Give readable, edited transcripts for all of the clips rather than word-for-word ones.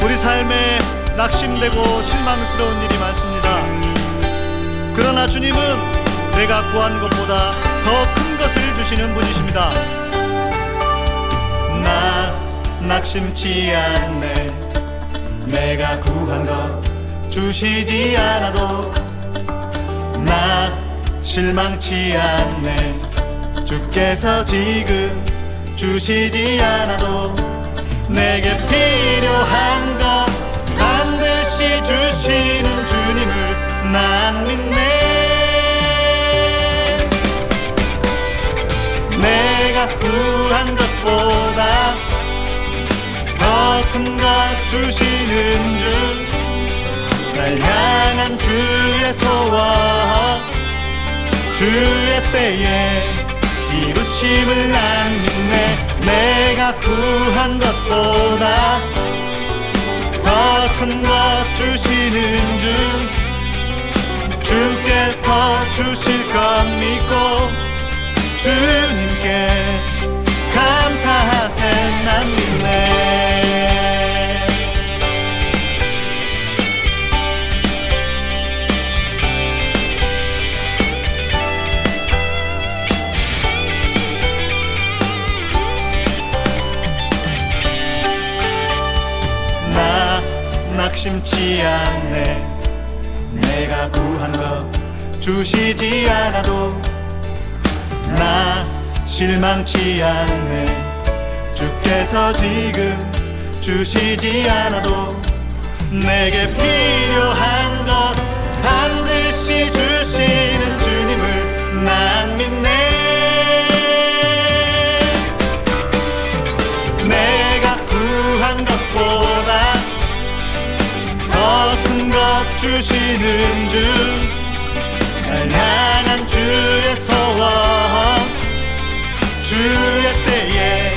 우리 삶에 낙심되고 실망스러운 일이 많습니다. 그러나 주님은 내가 구한 것보다 더 큰 것을 주시는 분이십니다. 나 낙심치 않네. 내가 구한 것 주시지 않아도 나 실망치 않네. 주께서 지금 주시지 않아도 내게 필요한 것 반드시 주시는 주님을 난 믿네. 내가 구한 것보다 더 큰 것 주시는 주, 날 향한 주의 소원, 주의 때에 이루심을 난 믿네. 내가 구한 것보다 더 큰 것 주시는 주, 주께서 주실 것 믿고 주님께 감사하세. 난 믿네. 나 낙심치 않네. 내가 구한 것 주시지 않아도 나 실망치 않네. 주께서 지금 주시지 않아도 내게 필요한 것 반드시 주시는 주님을 난 믿네. 내가 구한 것보다 더 큰 것 주시는 주, 날 향한 주의 소원, 주의 때에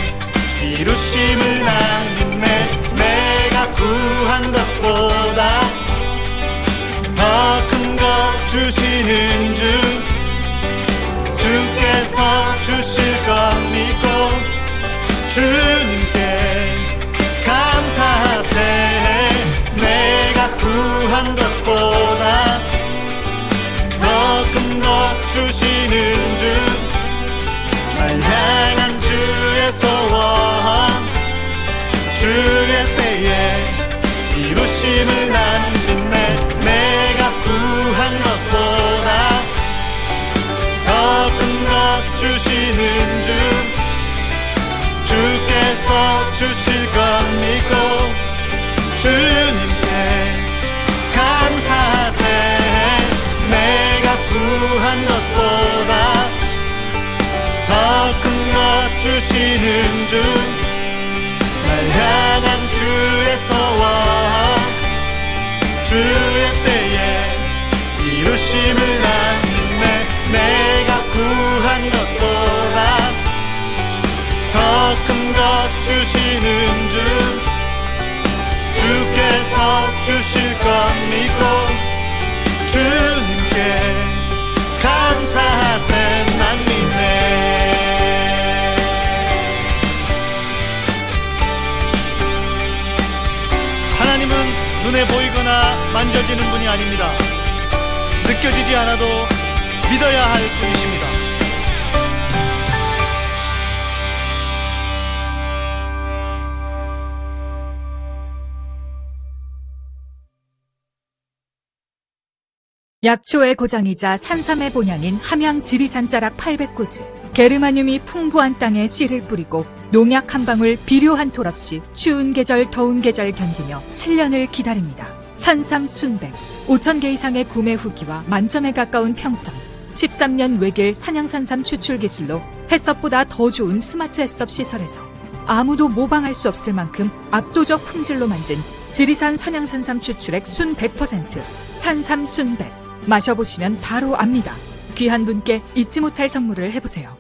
이루심을 난 믿네. 내가 구한 것보다 더 큰 것 주시는 주, 주께서 주실 것 믿고 주님께 감사하세. 내가 구한 것보다 더 큰 것 주시는 주, 날 향한 주의 소원, 주의 때에 이루심을 난 믿네. 내가 구한 것보다 더 큰 것 주시는 주, 주께서 주실 것 믿고 주님께 감사하세. 내가 구한 것보다 더 큰 것 주시는 주, 날 향한 주의 소원, 주의 때에 이루심을 난 믿네. 내가 구한 것보다 더 큰 것 주시는 주, 주께서 주실 것 믿고 주님께 감사하세. 난 믿네. 하나님은 눈에 보이거나 만져지는 분이 아닙니다. 느껴지지 않아도 믿어야 할 분이십니다. 약초의 고장이자 산삼의 본향인 함양 지리산 자락 800고지. 게르마늄이 풍부한 땅에 씨를 뿌리고 농약 한 방울 비료 한 톨 없이 추운 계절 더운 계절 견디며 7년을 기다립니다. 산삼 순백 5,000개 이상의 구매 후기와 만점에 가까운 평점. 13년 외길 산양산삼 추출 기술로 햇섭보다 더 좋은 스마트 햇섭 시설에서 아무도 모방할 수 없을 만큼 압도적 품질로 만든 지리산 산양산삼 추출액 순 100% 산삼 순백. 마셔보시면 바로 압니다. 귀한 분께 잊지 못할 선물을 해보세요.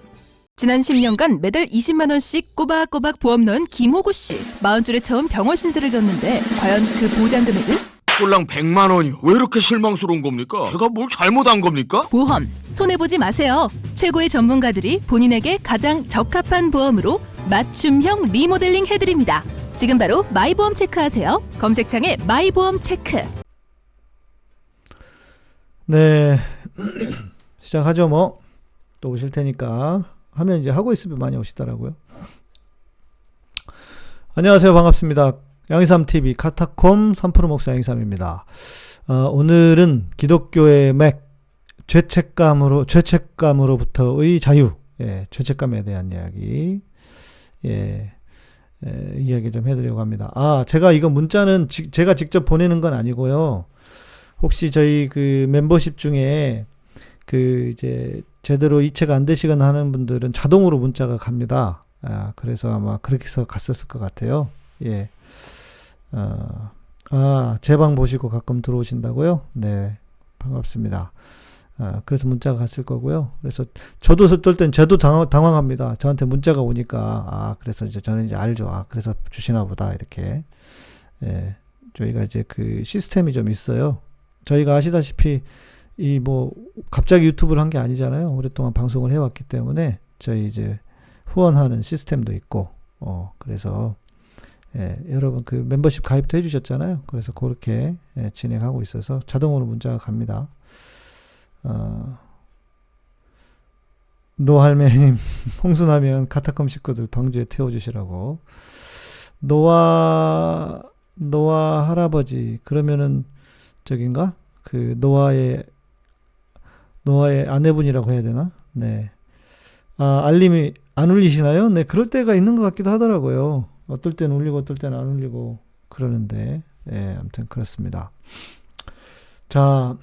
지난 10년간 매달 20만 원씩 꼬박꼬박 보험 넣은 김호구 씨. 40줄에 처음 병원 신세를 졌는데 과연 그 보장 금액은? 꼴랑 100만 원이요. 왜 이렇게 실망스러운 겁니까? 제가 뭘 잘못한 겁니까? 보험 손해보지 마세요. 최고의 전문가들이 본인에게 가장 적합한 보험으로 맞춤형 리모델링 해드립니다. 지금 바로 마이보험 체크하세요. 검색창에 마이보험 체크. 네. 시작하죠 뭐. 또 오실 테니까 하면 이제 하고 있으면 많이 오시더라고요. 안녕하세요. 반갑습니다. 양희삼TV 카타콤 3프로 목사 양희삼입니다. 오늘은 기독교의 맥 죄책감으로부터의 자유, 죄책감에 대한 이야기, 이야기 좀 해드리려고 합니다. 제가 이거 문자는 제가 직접 보내는 건 아니고요. 혹시 저희 그 멤버십 중에 그 이제 제대로 이체가 안 되시거나 하는 분들은 자동으로 문자가 갑니다. 그래서 아마 그렇게 해서 갔었을 것 같아요. 예. 제 방 보시고 가끔 들어오신다고요? 네. 반갑습니다. 그래서 문자가 갔을 거고요. 그래서 저도 어떨 땐 저도 당황합니다. 저한테 문자가 오니까, 그래서 이제 저는 이제 알죠. 그래서 주시나 보다. 이렇게. 예. 저희가 이제 그 시스템이 좀 있어요. 저희가 아시다시피 갑자기 유튜브를 한 게 아니잖아요. 오랫동안 방송을 해왔기 때문에 저희 이제 후원하는 시스템도 있고, 그래서, 여러분 그 멤버십 가입도 해주셨잖아요. 그래서 그렇게 진행하고 있어서 자동으로 문자가 갑니다. 노할매님, 홍수나면 카타콤 식구들 방주에 태워주시라고. 노아 할아버지, 그러면은, 저긴가? 그, 노아의 아내분이라고 해야 되나? 네. 알림이 안 울리시나요? 네, 그럴 때가 있는 것 같기도 하더라고요. 어떨 때는 울리고 어떨 때는 안 울리고 그러는데, 아무튼 그렇습니다. 자,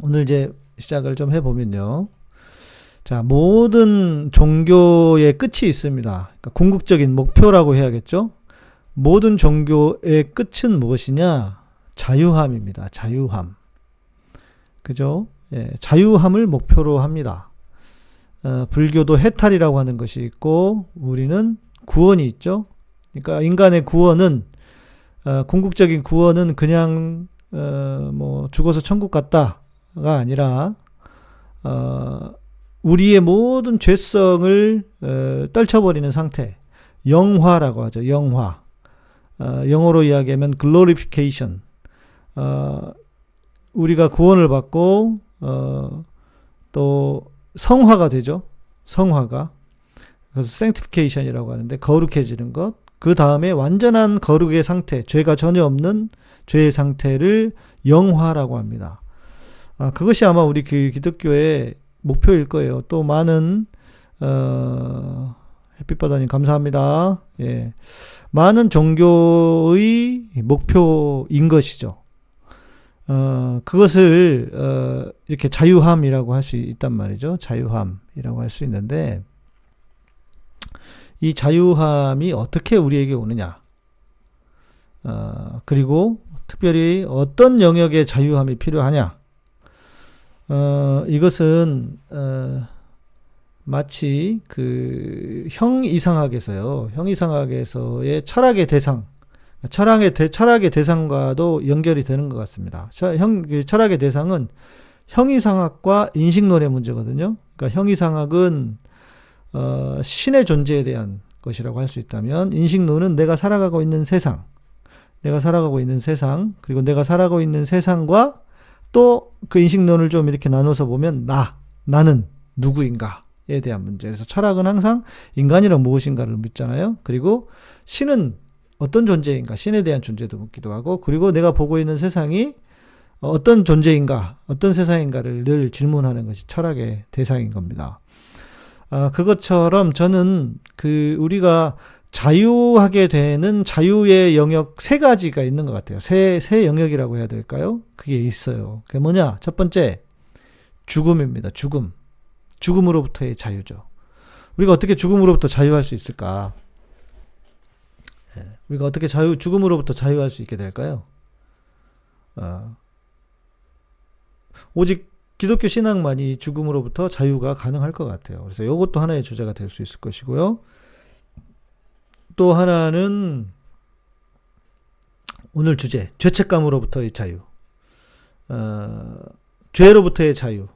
오늘 이제 시작을 좀 해보면요. 자, 모든 종교의 끝이 있습니다. 그러니까 궁극적인 목표라고 해야겠죠? 모든 종교의 끝은 무엇이냐? 자유함입니다. 자유함. 그죠? 자유함을 목표로 합니다. 불교도 해탈이라고 하는 것이 있고, 우리는 구원이 있죠. 그러니까 인간의 구원은, 궁극적인 구원은 그냥, 죽어서 천국 갔다가 아니라, 우리의 모든 죄성을, 떨쳐버리는 상태. 영화라고 하죠. 영화. 영어로 이야기하면 glorification. 우리가 구원을 받고, 또, 성화가 되죠. 성화가. 그래서 sanctification이라고 하는데, 거룩해지는 것. 그 다음에 완전한 거룩의 상태, 죄가 전혀 없는 죄의 상태를 영화라고 합니다. 그것이 아마 우리 그 기독교의 목표일 거예요. 또 많은, 햇빛바다님 감사합니다. 예. 많은 종교의 목표인 것이죠. 그것을, 이렇게 자유함이라고 할 수 있단 말이죠. 자유함이라고 할 수 있는데, 이 자유함이 어떻게 우리에게 오느냐. 그리고 특별히 어떤 영역의 자유함이 필요하냐. 이것은, 마치 그 형이상학에서요. 형이상학에서의 철학의 대상. 철학의 대상과도 연결이 되는 것 같습니다. 철학의 대상은 형이상학과 인식론의 문제거든요. 그러니까 형이상학은 신의 존재에 대한 것이라고 할 수 있다면, 인식론은 내가 살아가고 있는 세상, 그리고 내가 살아가고 있는 세상과 또 그 인식론을 좀 이렇게 나눠서 보면 나는 누구인가에 대한 문제. 그래서 철학은 항상 인간이란 무엇인가를 묻잖아요. 그리고 신은 어떤 존재인가, 신에 대한 존재도 묻기도 하고, 그리고 내가 보고 있는 세상이 어떤 존재인가, 어떤 세상인가를 늘 질문하는 것이 철학의 대상인 겁니다. 그것처럼 저는 우리가 자유하게 되는 자유의 영역 3가지가 있는 것 같아요. 세 영역이라고 해야 될까요? 그게 있어요. 그게 뭐냐? 첫 번째, 죽음입니다. 죽음으로부터의 자유죠. 우리가 어떻게 죽음으로부터 자유할 수 있을까? 우리가 어떻게 죽음으로부터 자유할 수 있게 될까요? 오직 기독교 신앙만이 죽음으로부터 자유가 가능할 것 같아요. 그래서 이것도 하나의 주제가 될 수 있을 것이고요. 또 하나는 오늘 주제, 죄책감으로부터의 자유. 죄로부터의 자유.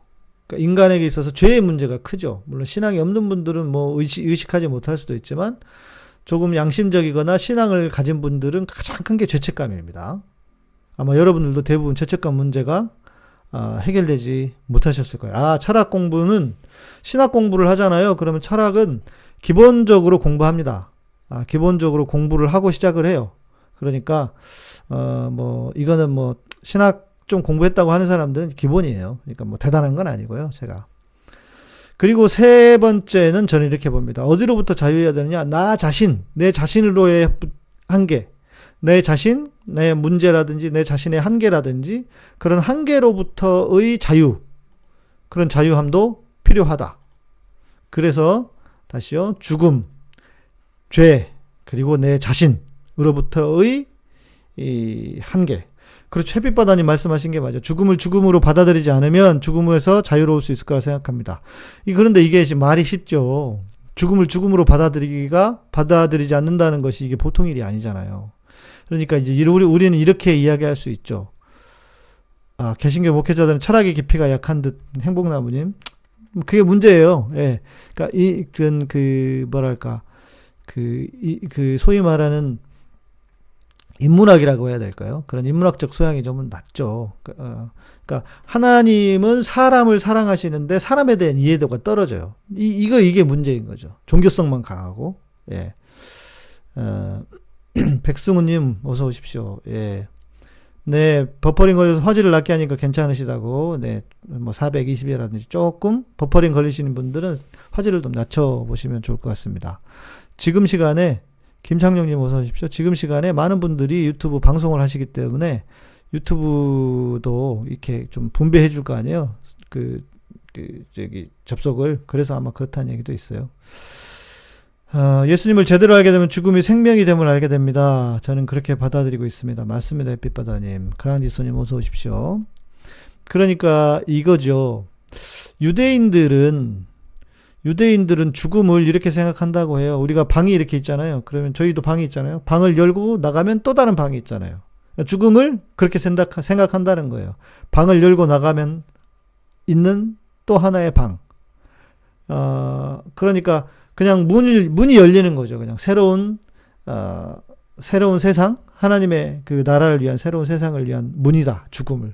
그러니까 인간에게 있어서 죄의 문제가 크죠. 물론 신앙이 없는 분들은 뭐 의식하지 못할 수도 있지만 조금 양심적이거나 신앙을 가진 분들은 가장 큰 게 죄책감입니다. 아마 여러분들도 대부분 죄책감 문제가 해결되지 못하셨을 거예요. 철학 공부는 신학 공부를 하잖아요. 그러면 철학은 기본적으로 공부합니다. 기본적으로 공부를 하고 시작을 해요. 그러니까 이거는 뭐 신학 좀 공부했다고 하는 사람들은 기본이에요. 그러니까 뭐 대단한 건 아니고요, 제가. 그리고 세 번째는 저는 이렇게 봅니다. 어디로부터 자유해야 되느냐? 나 자신, 내 자신으로의 한계, 내 자신, 내 문제라든지 내 자신의 한계라든지 그런 한계로부터의 자유, 그런 자유함도 필요하다. 그래서 다시요, 죽음, 죄, 그리고 내 자신으로부터의 이 한계. 그렇죠. 햇빛바다님 말씀하신 게 맞아요. 죽음을 죽음으로 받아들이지 않으면 죽음에서 자유로울 수 있을 거라 생각합니다. 그런데 이게 지금 말이 쉽죠. 죽음을 죽음으로 받아들이지 않는다는 것이 이게 보통 일이 아니잖아요. 그러니까 이제 우리는 이렇게 이야기할 수 있죠. 개신교 목회자들은 철학의 깊이가 약한 듯, 행복나무님. 그게 문제예요. 예. 그러니까 소위 말하는 인문학이라고 해야 될까요? 그런 인문학적 소양이 좀 낮죠. 그러니까 하나님은 사람을 사랑하시는데 사람에 대한 이해도가 떨어져요. 이게 문제인 거죠. 종교성만 강하고. 예. 백승우님 어서 오십시오. 예. 네, 버퍼링 걸려서 화질을 낮게 하니까 괜찮으시다고. 네, 뭐 420이라든지 조금 버퍼링 걸리시는 분들은 화질을 좀 낮춰 보시면 좋을 것 같습니다. 지금 시간에 김창룡님 어서 오십시오. 지금 시간에 많은 분들이 유튜브 방송을 하시기 때문에 유튜브도 이렇게 좀 분배해 줄 거 아니에요. 접속을. 그래서 아마 그렇다는 얘기도 있어요. 예수님을 제대로 알게 되면 죽음이 생명이 됨을 알게 됩니다. 저는 그렇게 받아들이고 있습니다. 맞습니다. 햇빛바다님. 그란디소님 어서 오십시오. 그러니까 이거죠. 유대인들은 죽음을 이렇게 생각한다고 해요. 우리가 방이 이렇게 있잖아요. 그러면 저희도 방이 있잖아요. 방을 열고 나가면 또 다른 방이 있잖아요. 죽음을 그렇게 생각한다는 거예요. 방을 열고 나가면 있는 또 하나의 방. 그러니까 그냥 문이 열리는 거죠. 그냥 새로운 세상, 하나님의 그 나라를 위한 새로운 세상을 위한 문이다. 죽음을.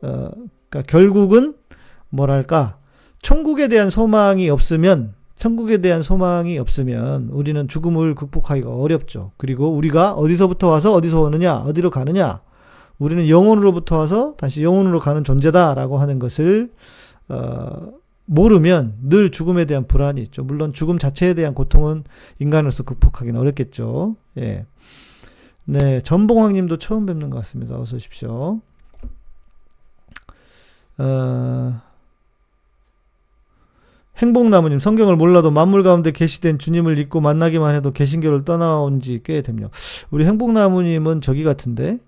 그러니까 결국은 뭐랄까? 천국에 대한 소망이 없으면 우리는 죽음을 극복하기가 어렵죠. 그리고 우리가 어디서부터 와서 어디서 오느냐, 어디로 가느냐, 우리는 영혼으로부터 와서 다시 영혼으로 가는 존재다라고 하는 것을 모르면 늘 죽음에 대한 불안이 있죠. 물론 죽음 자체에 대한 고통은 인간으로서 극복하기는 어렵겠죠. 예. 네, 전봉황님도 처음 뵙는 것 같습니다. 어서 오십시오. 행복나무님, 성경을 몰라도 만물 가운데 계시된 주님을 믿고 만나기만 해도 개신교를 떠나온 지 꽤 됩니다. 우리 행복나무님은 저기 같은데,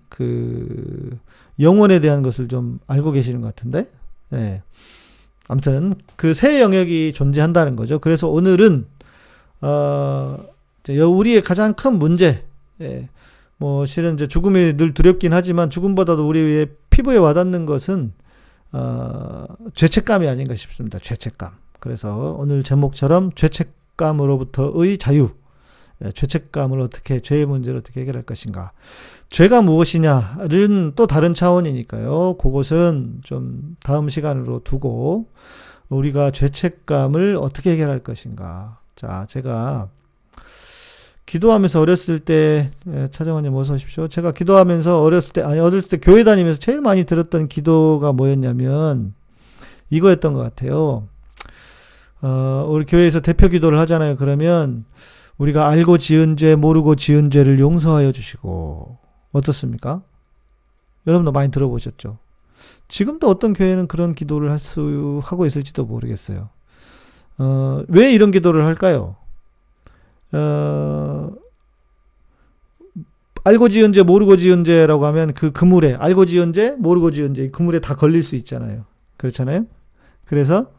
영혼에 대한 것을 좀 알고 계시는 것 같은데, 네. 아무튼, 그 새 영역이 존재한다는 거죠. 그래서 오늘은, 우리의 가장 큰 문제, 예. 뭐, 실은 이제 죽음이 늘 두렵긴 하지만 죽음보다도 우리의 피부에 와닿는 것은, 죄책감이 아닌가 싶습니다. 죄책감. 그래서 오늘 제목처럼 죄책감으로부터의 자유, 죄책감을 어떻게, 죄의 문제를 어떻게 해결할 것인가. 죄가 무엇이냐는 또 다른 차원이니까요. 그것은 좀 다음 시간으로 두고 우리가 죄책감을 어떻게 해결할 것인가. 자, 제가 기도하면서 어렸을 때, 차정원님 어서 오십시오. 제가 기도하면서 어렸을 때 교회 다니면서 제일 많이 들었던 기도가 뭐였냐면 이거였던 것 같아요. 우리 교회에서 대표 기도를 하잖아요. 그러면 우리가 알고 지은 죄, 모르고 지은 죄를 용서하여 주시고. 어떻습니까? 여러분도 많이 들어보셨죠? 지금도 어떤 교회는 그런 기도를 하고 있을지도 모르겠어요. 왜 이런 기도를 할까요? 알고 지은 죄, 모르고 지은 죄라고 하면 그 그물에, 알고 지은 죄, 모르고 지은 죄, 그물에 다 걸릴 수 있잖아요. 그렇잖아요? 그래서,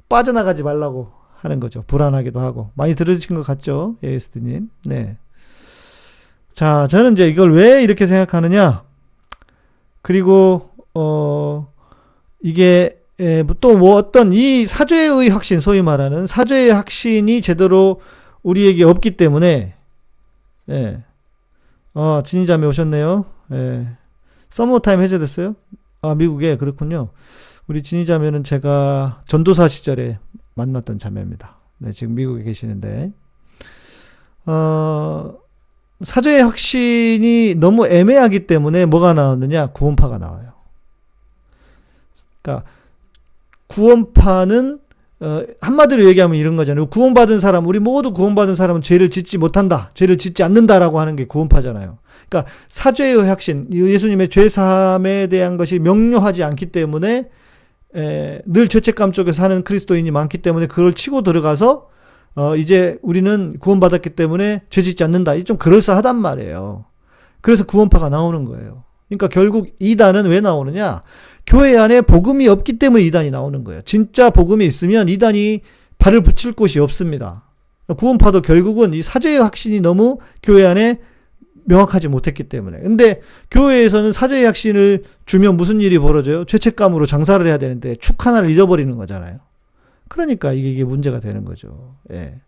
빠져나가지 말라고 하는 거죠. 불안하기도 하고. 많이 들으신 것 같죠? ASD님. 네. 자, 저는 이제 이걸 왜 이렇게 생각하느냐. 그리고, 이게, 또 뭐 어떤 이 사죄의 확신, 소위 말하는 사죄의 확신이 제대로 우리에게 없기 때문에, 예. 진희자매 오셨네요. 예. 서머타임 해제됐어요? 미국에, 그렇군요. 우리 진희자매는 제가 전도사 시절에 만났던 자매입니다. 네, 지금 미국에 계시는데, 사죄의 확신이 너무 애매하기 때문에 뭐가 나왔느냐? 구원파가 나와요. 그러니까 구원파는 한마디로 얘기하면 이런 거잖아요. 구원받은 사람, 우리 모두 구원받은 사람은 죄를 짓지 못한다, 죄를 짓지 않는다라고 하는 게 구원파잖아요. 그러니까 사죄의 확신, 예수님의 죄사함에 대한 것이 명료하지 않기 때문에 늘 죄책감 속에 사는 그리스도인이 많기 때문에 그걸 치고 들어가서 이제 우리는 구원받았기 때문에 죄 짓지 않는다. 이 좀 그럴싸하단 말이에요. 그래서 구원파가 나오는 거예요. 그러니까 결국 이단은 왜 나오느냐? 교회 안에 복음이 없기 때문에 이단이 나오는 거예요. 진짜 복음이 있으면 이단이 발을 붙일 곳이 없습니다. 구원파도 결국은 이 사죄의 확신이 너무 교회 안에 명확하지 못했기 때문에. 근데 교회에서는 사죄의 확신을 주면 무슨 일이 벌어져요? 죄책감으로 장사를 해야 되는데 축 하나를 잃어버리는 거잖아요. 그러니까 이게 문제가 되는 거죠. 예.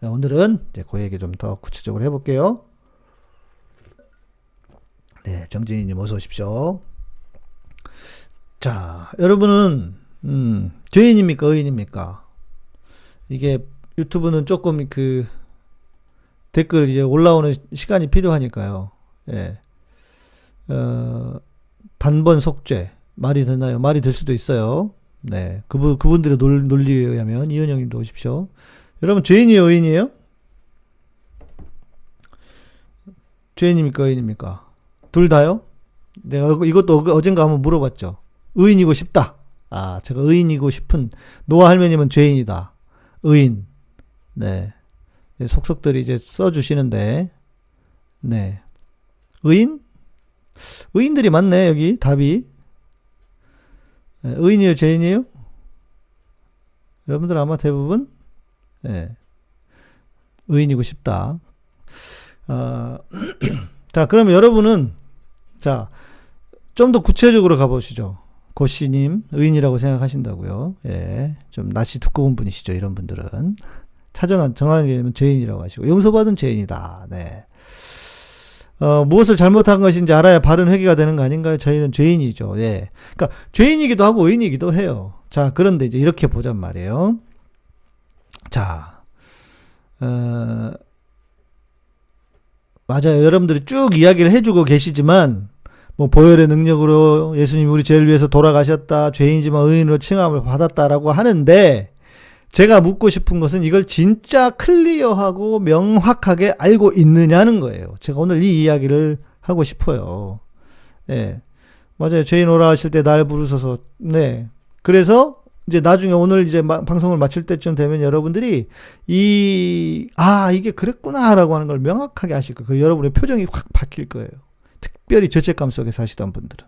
오늘은 이제 그 얘기 좀 더 구체적으로 해볼게요. 네, 정진희님 어서 오십시오. 자, 여러분은 죄인입니까, 의인입니까? 이게 유튜브는 조금 그 댓글 이제 올라오는 시간이 필요하니까요. 예. 단번 속죄 말이 되나요? 말이 될 수도 있어요. 네, 그분들의 논리에 의하면 이은영님도 오십시오. 여러분 죄인이에요, 의인이에요? 죄인입니까, 의인입니까? 둘 다요? 내가 이것도 어젠가 한번 물어봤죠. 의인이고 싶다. 제가 의인이고 싶은 노아 할머님은 죄인이다. 의인. 네. 속속들이 이제 써주시는데, 네. 의인? 의인들이 많네, 여기 답이. 네, 의인이에요, 죄인이에요? 여러분들 아마 대부분, 네. 의인이고 싶다. 자, 그러면 여러분은, 자, 좀 더 구체적으로 가보시죠. 고씨님, 의인이라고 생각하신다고요. 예. 좀 낯이 두꺼운 분이시죠, 이런 분들은. 정하게 되면 죄인이라고 하시고, 용서받은 죄인이다. 네. 무엇을 잘못한 것인지 알아야 바른 회개가 되는 거 아닌가요? 저희는 죄인이죠. 예. 그러니까, 죄인이기도 하고 의인이기도 해요. 자, 그런데 이제 이렇게 보잔 말이에요. 자, 맞아요. 여러분들이 쭉 이야기를 해주고 계시지만, 뭐, 보혈의 능력으로 예수님이 우리 죄를 위해서 돌아가셨다, 죄인이지만 의인으로 칭함을 받았다라고 하는데, 제가 묻고 싶은 것은 이걸 진짜 클리어하고 명확하게 알고 있느냐는 거예요. 제가 오늘 이 이야기를 하고 싶어요. 네. 맞아요. 죄인 오라 하실 때 날 부르셔서, 네. 그래서, 이제 나중에 오늘 이제 방송을 마칠 때쯤 되면 여러분들이 이게 그랬구나라고 하는 걸 명확하게 아실 거예요. 그 여러분의 표정이 확 바뀔 거예요. 특별히 죄책감 속에 사시던 분들은.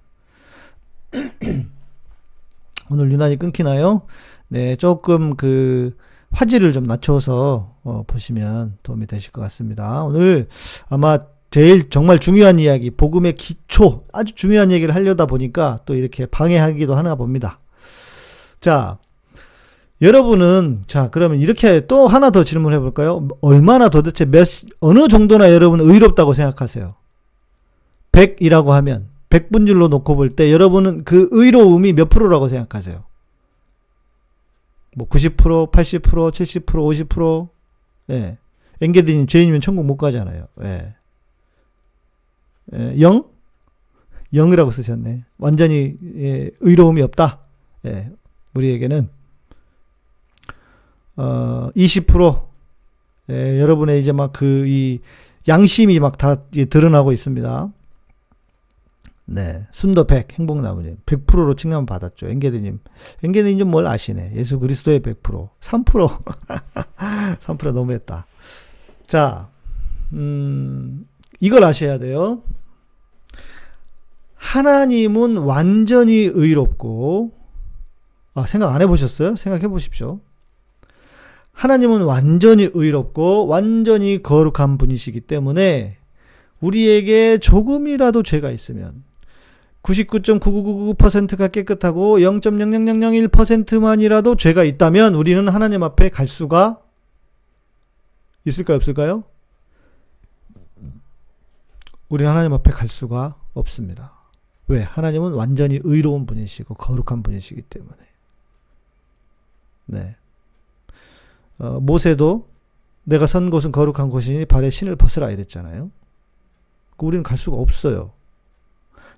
오늘 유난히 끊기나요? 네, 조금 그 화질을 좀 낮춰서 보시면 도움이 되실 것 같습니다. 오늘 아마 제일 정말 중요한 이야기, 복음의 기초, 아주 중요한 얘기를 하려다 보니까 또 이렇게 방해하기도 하나 봅니다. 자, 여러분은, 자, 그러면 이렇게 또 하나 더 질문해 볼까요? 얼마나 도대체 어느 정도나 여러분은 의롭다고 생각하세요? 100이라고 하면, 100분율로 놓고 볼 때 여러분은 그 의로움이 몇 프로라고 생각하세요? 뭐 90%, 80%, 70%, 50%? 예. 앵게디님 죄인이면 천국 못 가잖아요. 예. 0? 0이라고 쓰셨네. 완전히 의로움이 없다. 예. 우리에게는 20%. 예, 여러분의 이제 막 이 양심이 막 다 드러나고 있습니다. 네. 순도 100, 행복나무님. 100%로 칭찬 받았죠. 앵게드님 좀 뭘 아시네. 예수 그리스도의 100%. 3%. 3% 너무했다. 자, 이걸 아셔야 돼요. 하나님은 완전히 의롭고, 생각 안 해보셨어요? 생각해 보십시오. 하나님은 완전히 의롭고 완전히 거룩한 분이시기 때문에 우리에게 조금이라도 죄가 있으면 99.9999%가 깨끗하고 0.00001%만이라도 죄가 있다면 우리는 하나님 앞에 갈 수가 있을까요, 없을까요? 우리는 하나님 앞에 갈 수가 없습니다. 왜? 하나님은 완전히 의로운 분이시고 거룩한 분이시기 때문에. 네. 모세도 내가 선 곳은 거룩한 곳이니 발에 신을 벗으라 이랬잖아요. 우리는 갈 수가 없어요.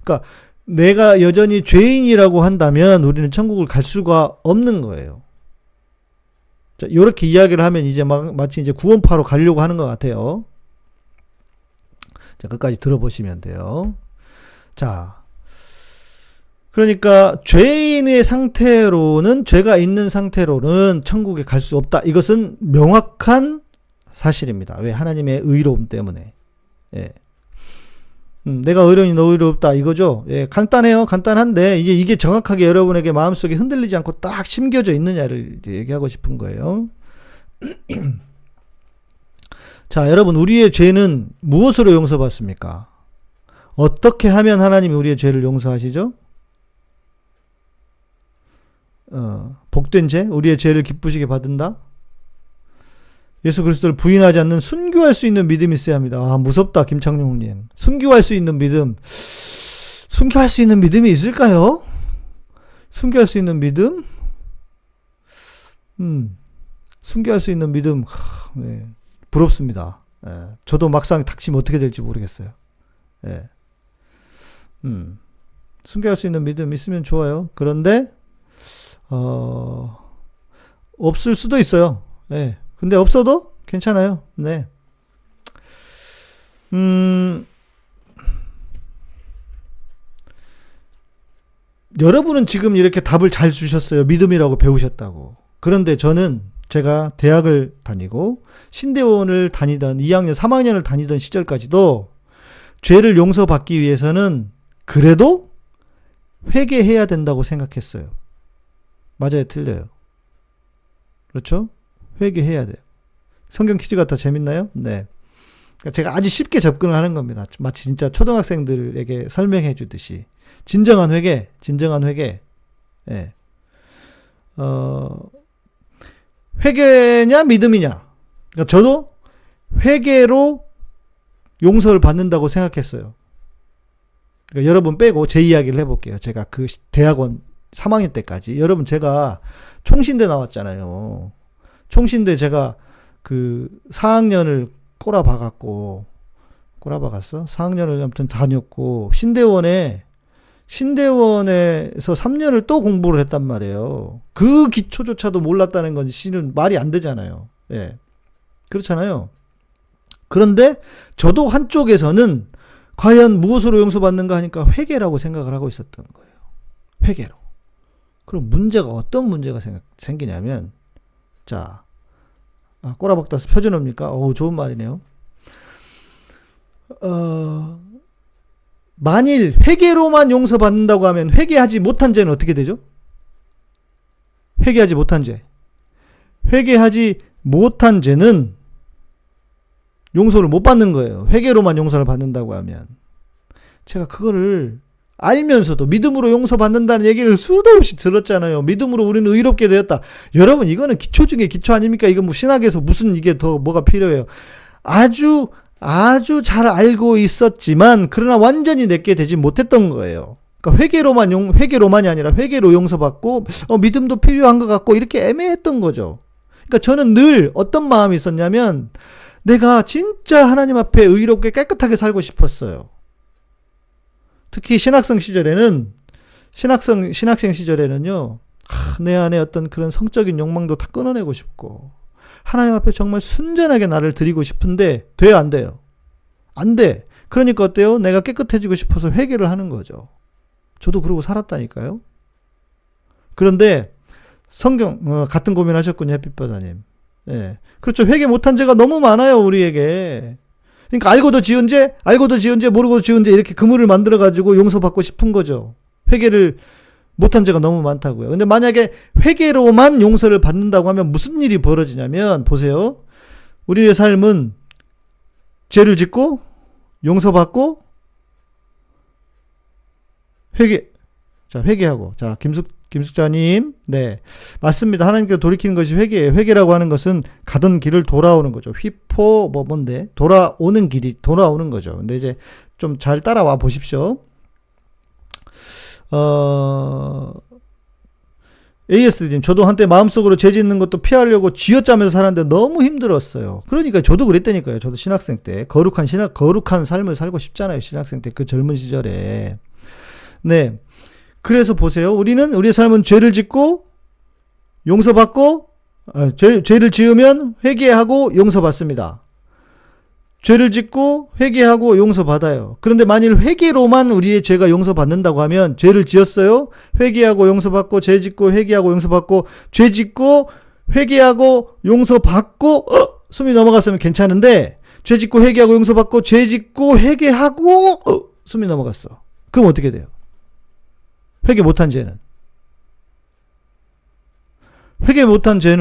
그러니까 내가 여전히 죄인이라고 한다면 우리는 천국을 갈 수가 없는 거예요. 자, 이렇게 이야기를 하면 이제 마치 이제 구원파로 가려고 하는 것 같아요. 자, 끝까지 들어보시면 돼요. 자, 그러니까 죄인의 상태로는, 죄가 있는 상태로는 천국에 갈 수 없다. 이것은 명확한 사실입니다. 왜? 하나님의 의로움 때문에. 예. 내가 의로우니 너 의롭다 이거죠. 예, 간단해요. 간단한데 이제 이게 정확하게 여러분에게 마음속에 흔들리지 않고 딱 심겨져 있느냐를 이제 얘기하고 싶은 거예요. 자, 여러분, 우리의 죄는 무엇으로 용서받습니까? 어떻게 하면 하나님이 우리의 죄를 용서하시죠? 복된 죄, 우리의 죄를 기쁘시게 받는다. 예수 그리스도를 부인하지 않는 순교할 수 있는 믿음이 있어야 합니다. 아, 무섭다, 김창룡님. 순교할 수 있는 믿음. 순교할 수 있는 믿음이 있을까요? 순교할 수 있는 믿음? 순교할 수 있는 믿음. 네. 부럽습니다. 예. 저도 막상 닥치면 어떻게 될지 모르겠어요. 예. 순교할 수 있는 믿음 있으면 좋아요. 그런데 없을 수도 있어요. 예. 근데 없어도 괜찮아요. 네. 여러분은 지금 이렇게 답을 잘 주셨어요. 믿음이라고 배우셨다고. 그런데 저는 제가 대학을 다니고 신대원을 다니던 2학년, 3학년을 다니던 시절까지도 죄를 용서받기 위해서는 그래도 회개해야 된다고 생각했어요. 맞아요, 틀려요? 그렇죠? 회개해야 돼요. 성경 퀴즈 같아 재밌나요? 네. 그러니까 제가 아주 쉽게 접근을 하는 겁니다. 마치 진짜 초등학생들에게 설명해 주듯이. 진정한 회개, 진정한 회개. 예. 회개냐, 믿음이냐. 그러니까 저도 회개로 용서를 받는다고 생각했어요. 그러니까 여러분 빼고 제 이야기를 해볼게요. 제가 그 대학원 3학년 때까지. 여러분, 제가 총신대 나왔잖아요. 총신대 제가 그 4학년을 꼬라박았어? 4학년을 아무튼 다녔고, 신대원에서 3년을 또 공부를 했단 말이에요. 그 기초조차도 몰랐다는 건 실은 말이 안 되잖아요. 예. 그렇잖아요. 그런데 저도 한쪽에서는 과연 무엇으로 용서받는가 하니까 회개라고 생각을 하고 있었던 거예요. 회개로. 그럼 문제가, 어떤 문제가 생기냐면, 자, 꼬라박다서 표준어입니까? 좋은 말이네요. 만일 회개로만 용서받는다고 하면 회개하지 못한 죄는 어떻게 되죠? 회개하지 못한 죄. 회개하지 못한 죄는 용서를 못 받는 거예요. 회개로만 용서를 받는다고 하면. 제가 그거를 알면서도 믿음으로 용서받는다는 얘기를 수도 없이 들었잖아요. 믿음으로 우리는 의롭게 되었다. 여러분, 이거는 기초 중에 기초 아닙니까? 이거 뭐 신학에서 무슨 이게 더 뭐가 필요해요. 아주 잘 알고 있었지만 그러나 완전히 내게 되지 못했던 거예요. 그러니까 회개로만이 아니라 회개로 용서받고 믿음도 필요한 것 같고 이렇게 애매했던 거죠. 그러니까 저는 늘 어떤 마음이 있었냐면 내가 진짜 하나님 앞에 의롭게 깨끗하게 살고 싶었어요. 특히 신학생 시절에는요, 내 안에 어떤 그런 성적인 욕망도 다 끊어내고 싶고, 하나님 앞에 정말 순전하게 나를 드리고 싶은데, 돼요, 안 돼요? 안 돼. 그러니까 어때요? 내가 깨끗해지고 싶어서 회개를 하는 거죠. 저도 그러고 살았다니까요. 그런데, 같은 고민 하셨군요, 햇빛바다님. 예. 그렇죠. 회개 못한 죄가 너무 많아요, 우리에게. 그러니까 알고도 지은 죄, 모르고도 지은 죄, 이렇게 그물을 만들어가지고 용서받고 싶은 거죠. 회개를 못한 죄가 너무 많다고요. 근데 만약에 회개로만 용서를 받는다고 하면 무슨 일이 벌어지냐면, 보세요. 우리의 삶은 죄를 짓고, 용서받고, 회개하고. 자, 김숙자님, 네. 맞습니다. 하나님께 돌이키는 것이 회개예요. 회개라고 하는 것은 가던 길을 돌아오는 거죠. 뭔데? 돌아오는 거죠. 근데 이제 좀 잘 따라와 보십시오. AS님, 저도 한때 마음속으로 죄 짓는 것도 피하려고 쥐어짜면서 살았는데 너무 힘들었어요. 그러니까 저도 그랬다니까요. 저도 신학생 때 거룩한 삶을 살고 싶잖아요. 신학생 때 그 젊은 시절에. 네. 그래서 보세요. 우리의 삶은 죄를 짓고 용서받고, 죄를 지으면 회개하고 용서받습니다. 죄를 짓고 회개하고 용서받아요. 그런데 만일 회개로만 우리의 죄가 용서받는다고 하면, 죄를 지었어요. 회개하고 용서받고, 죄 짓고 회개하고 용서받고, 죄 짓고 회개하고 용서받고, 숨이 넘어갔으면 괜찮은데, 죄 짓고 회개하고 용서받고, 죄 짓고 회개하고, 숨이 넘어갔어. 그럼 어떻게 돼요? 회개 못한 죄는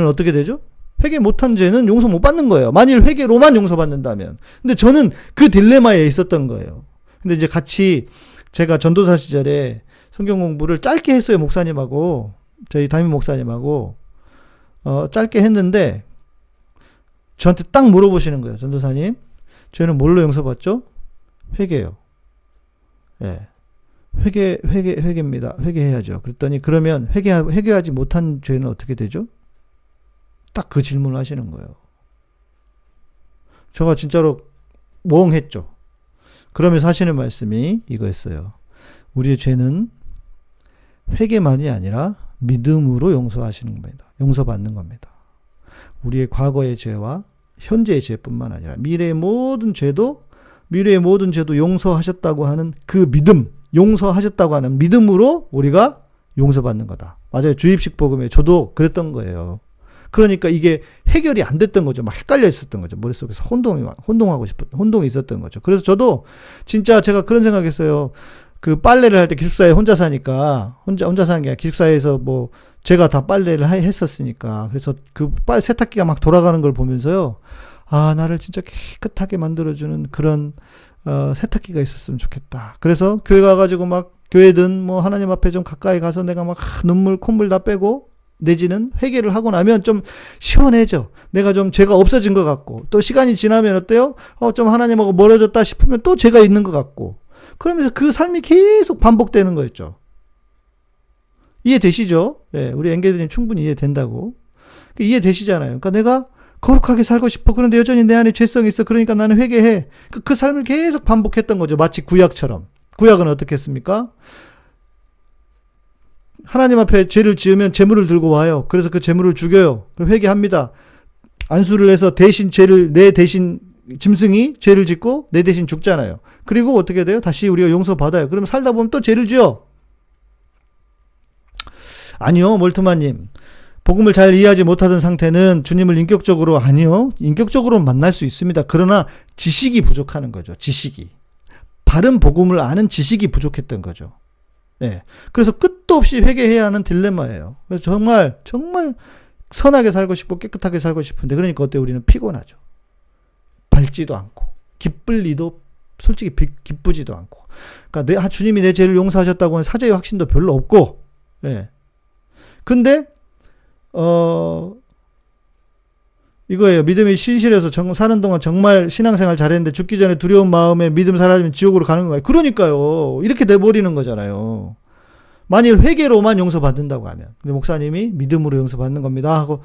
어떻게 되죠? 회개 못한 죄는 용서 못 받는 거예요. 만일 회개로만 용서받는다면. 근데 저는 그 딜레마에 있었던 거예요. 근데 이제 같이 제가 전도사 시절에 성경 공부를 짧게 했어요. 목사님하고, 저희 담임 목사님하고, 짧게 했는데, 저한테 딱 물어보시는 거예요. 전도사님, 죄는 뭘로 용서받죠? 회개요. 예. 회개입니다. 회개해야죠. 그랬더니, 그러면 회개하지 못한 죄는 어떻게 되죠? 딱 그 질문을 하시는 거예요. 제가 진짜로 멍했죠. 그러면서 하시는 말씀이 이거였어요. 우리의 죄는 회개만이 아니라 믿음으로 용서받는 겁니다. 우리의 과거의 죄와 현재의 죄뿐만 아니라 미래의 모든 죄도 용서하셨다고 하는 그 믿음, 용서하셨다고 하는 믿음으로 우리가 용서받는 거다. 맞아요. 주입식 복음에 저도 그랬던 거예요. 그러니까 이게 해결이 안 됐던 거죠. 막 헷갈려 있었던 거죠. 머릿속에서 혼동이 있었던 거죠. 그래서 저도 진짜 제가 그런 생각했어요. 그 빨래를 할 때 기숙사에 혼자 사니까, 혼자 사는 게 아니라 기숙사에서 뭐 제가 다 빨래를 했었으니까. 그래서 그 세탁기가 막 돌아가는 걸 보면서요. 아, 나를 진짜 깨끗하게 만들어주는 그런 세탁기가 있었으면 좋겠다. 그래서 교회 가가지고 막 교회든 뭐 하나님 앞에 좀 가까이 가서 내가 막 눈물 콧물 다 빼고, 내지는 회개를 하고 나면 좀 시원해져. 내가 좀 죄가 없어진 것 같고, 또 시간이 지나면 어때요? 좀 하나님하고 멀어졌다 싶으면 또 죄가 있는 것 같고, 그러면서 그 삶이 계속 반복되는 거였죠. 이해되시죠? 예, 우리 앵게드님 충분히 이해된다고. 이해되시잖아요. 그러니까 내가 거룩하게 살고 싶어. 그런데 여전히 내 안에 죄성이 있어. 그러니까 나는 회개해. 그 삶을 계속 반복했던 거죠. 마치 구약처럼. 구약은 어떻게 했습니까? 하나님 앞에 죄를 지으면 제물을 들고 와요. 그래서 그 제물을 죽여요. 그럼 회개합니다. 안수를 해서 내 대신 짐승이 죄를 짓고 내 대신 죽잖아요. 그리고 어떻게 돼요? 다시 우리가 용서받아요. 그러면 살다 보면 또 죄를 지어. 아니요, 몰트마님. 복음을 잘 이해하지 못하던 상태는 주님을 인격적으로는 만날 수 있습니다. 그러나 지식이 부족하는 거죠. 지식이. 바른 복음을 아는 지식이 부족했던 거죠. 네. 그래서 끝도 없이 회개해야 하는 딜레마예요. 그래서 정말 선하게 살고 싶고 깨끗하게 살고 싶은데, 그러니까 어때요? 우리는 피곤하죠. 밝지도 않고, 기쁠 리도 솔직히 기쁘지도 않고. 그러니까 주님이 내 죄를 용서하셨다고 하는 사죄의 확신도 별로 없고, 예. 근데, 이거예요. 믿음이 신실해서 사는 동안 정말 신앙생활 잘했는데 죽기 전에 두려운 마음에 믿음 사라지면 지옥으로 가는 거예요. 그러니까요. 이렇게 돼버리는 거잖아요. 만일 회개로만 용서받는다고 하면. 근데 목사님이 믿음으로 용서받는 겁니다 하고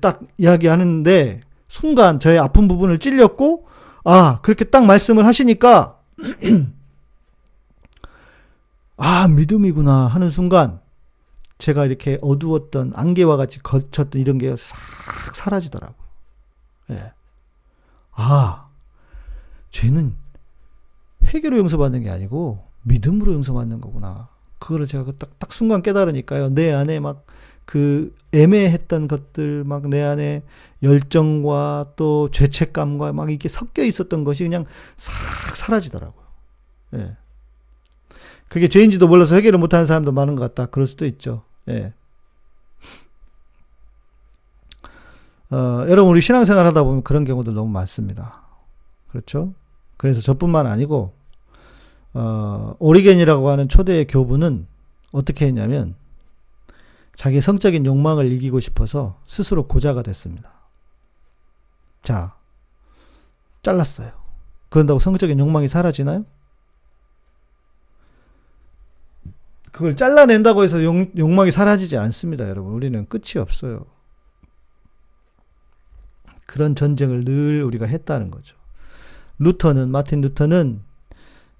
딱 이야기하는데, 순간 저의 아픈 부분을 찔렸고, 그렇게 딱 말씀을 하시니까 믿음이구나 하는 순간 제가 이렇게 어두웠던 안개와 같이 거쳤던 이런 게 싹 사라지더라고요. 예. 죄는 회개로 용서받는 게 아니고 믿음으로 용서받는 거구나. 그거를 제가 딱 순간 깨달으니까요. 내 안에 막 그 애매했던 것들, 막 내 안에 열정과 또 죄책감과 막 이렇게 섞여 있었던 것이 그냥 싹 사라지더라고요. 예. 그게 죄인지도 몰라서 회개를 못하는 사람도 많은 것 같다. 그럴 수도 있죠. 예. 여러분, 우리 신앙생활 하다 보면 그런 경우도 너무 많습니다. 그렇죠? 그래서 저뿐만 아니고, 오리겐이라고 하는 초대의 교부는 어떻게 했냐면, 자기 성적인 욕망을 이기고 싶어서 스스로 고자가 됐습니다. 자, 잘랐어요. 그런다고 성적인 욕망이 사라지나요? 그걸 잘라낸다고 해서 욕망이 사라지지 않습니다, 여러분. 우리는 끝이 없어요. 그런 전쟁을 늘 우리가 했다는 거죠. 마틴 루터는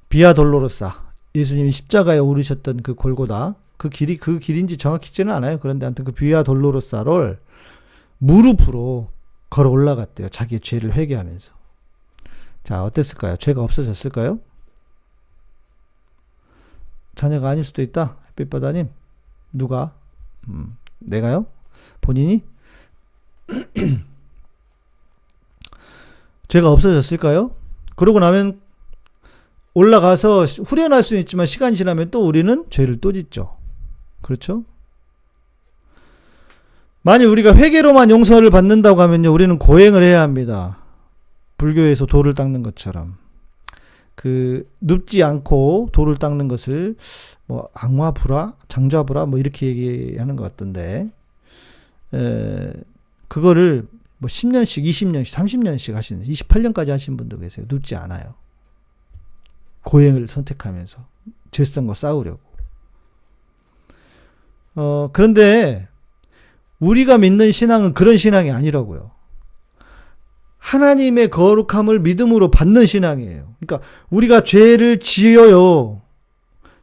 비아 돌로로사, 예수님이 십자가에 오르셨던 그 골고다, 그 길인지 정확히지는 않아요. 그런데 아무튼 그 비아 돌로로사를 무릎으로 걸어 올라갔대요. 자기의 죄를 회개하면서. 자, 어땠을까요? 죄가 없어졌을까요? 자녀가 아닐 수도 있다. 햇빛바다님. 누가? 내가요? 본인이? 죄가 없어졌을까요? 그러고 나면 올라가서 후련할 수는 있지만 시간이 지나면 또 우리는 죄를 또 짓죠. 그렇죠? 만약 우리가 회개로만 용서를 받는다고 하면요, 우리는 고행을 해야 합니다. 불교에서 돌을 닦는 것처럼. 눕지 않고 돌을 닦는 것을 뭐 앙화불화, 장좌불화 뭐 이렇게 얘기하는 것 같던데, 그거를 뭐 10년씩, 20년씩, 30년씩 하시는, 28년까지 하신 분도 계세요. 눕지 않아요. 고행을 선택하면서 죄성과 싸우려고. 그런데 우리가 믿는 신앙은 그런 신앙이 아니라고요. 하나님의 거룩함을 믿음으로 받는 신앙이에요. 그러니까 우리가 죄를 지어요.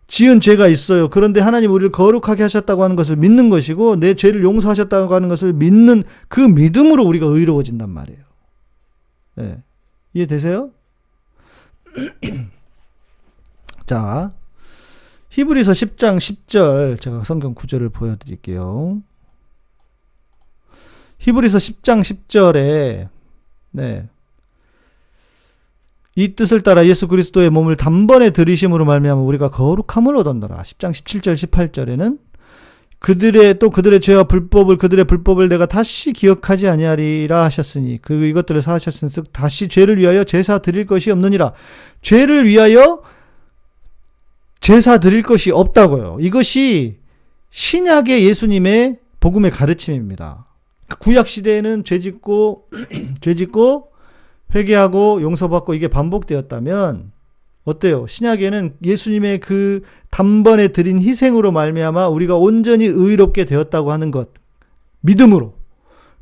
지은 죄가 있어요. 그런데 하나님 우리를 거룩하게 하셨다고 하는 것을 믿는 것이고, 내 죄를 용서하셨다고 하는 것을 믿는 그 믿음으로 우리가 의로워진단 말이에요. 네. 이해되세요? 자, 히브리서 10장 10절 제가 성경 구절을 보여드릴게요. 히브리서 10장 10절에 네, 이 뜻을 따라 예수 그리스도의 몸을 단번에 들이심으로 말미암아 우리가 거룩함을 얻었노라. 10장 17절 18절에는 그들의 죄와 그들의 불법을 내가 다시 기억하지 아니하리라 하셨으니 이것들을 사하셨은즉 다시 죄를 위하여 제사 드릴 것이 없느니라. 죄를 위하여 제사 드릴 것이 없다고요. 이것이 신약의 예수님의 복음의 가르침입니다. 구약 시대에는 죄 짓고 회개하고 용서받고 이게 반복되었다면 어때요? 신약에는 예수님의 그 단번에 드린 희생으로 말미암아 우리가 온전히 의롭게 되었다고 하는 것,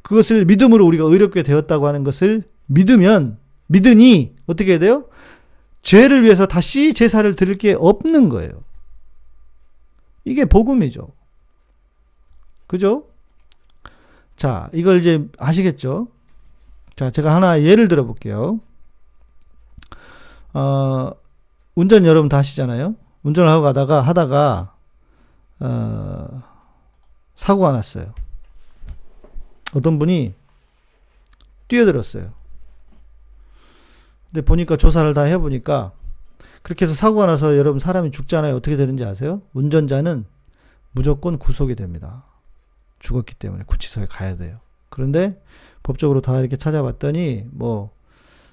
그것을 믿음으로 우리가 의롭게 되었다고 하는 것을 믿으니 어떻게 해야 돼요? 죄를 위해서 다시 제사를 드릴 게 없는 거예요. 이게 복음이죠. 그죠? 자, 이걸 이제 아시겠죠? 자, 제가 하나 예를 들어 볼게요. 운전 여러분 다 하시잖아요? 운전을 하고 하다가, 사고가 났어요. 어떤 분이 뛰어들었어요. 근데 보니까 조사를 다 해보니까 그렇게 해서 사고가 나서 여러분 사람이 죽잖아요. 어떻게 되는지 아세요? 운전자는 무조건 구속이 됩니다. 죽었기 때문에 구치소에 가야 돼요. 그런데 법적으로 다 이렇게 찾아봤더니 뭐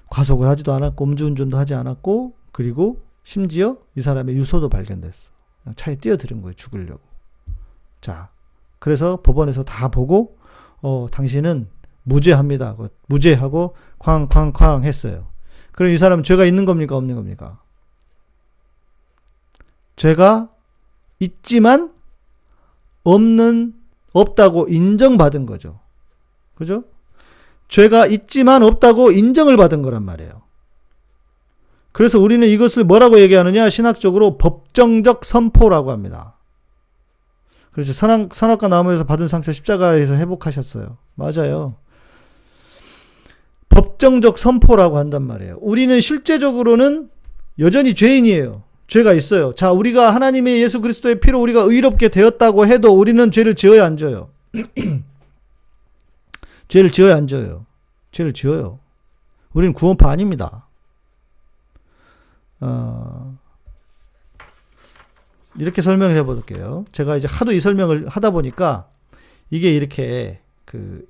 과속을 하지도 않았고 음주운전도 하지 않았고, 그리고 심지어 이 사람의 유서도 발견됐어. 그냥 차에 뛰어들은 거예요. 죽으려고. 자, 그래서 법원에서 다 보고 당신은 무죄합니다. 무죄하고 쾅쾅쾅 했어요. 그럼 이 사람은 죄가 있는 겁니까? 없는 겁니까? 죄가 있지만 없다고 인정받은 거죠. 그죠? 죄가 있지만 없다고 인정을 받은 거란 말이에요. 그래서 우리는 이것을 뭐라고 얘기하느냐? 신학적으로 법정적 선포라고 합니다. 그래서 선악과 나무에서 받은 상처 십자가에서 회복하셨어요. 맞아요. 법정적 선포라고 한단 말이에요. 우리는 실제적으로는 여전히 죄인이에요. 죄가 있어요. 자, 우리가 하나님의 예수 그리스도의 피로 우리가 의롭게 되었다고 해도 우리는 죄를 지어야 안 져요. 죄를 지어야 안 져요. 죄를 지어요. 우리는 구원파 아닙니다. 이렇게 설명을 해볼게요. 제가 이제 하도 이 설명을 하다 보니까 이게 이렇게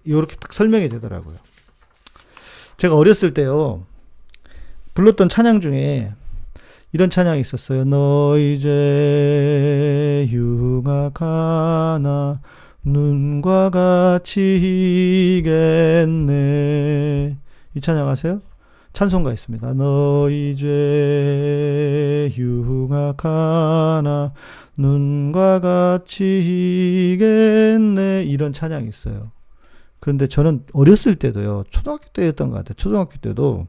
요렇게 딱 설명이 되더라고요. 제가 어렸을 때요, 불렀던 찬양 중에 이런 찬양이 있었어요. 너 이제 흉악하나 눈과 같이 이겠네. 이 찬양 아세요? 찬송가 있습니다. 너 이제 흉악하나 눈과 같이 이겠네. 이런 찬양이 있어요. 그런데 저는 어렸을 때도요, 초등학교 때였던 것 같아요. 초등학교 때도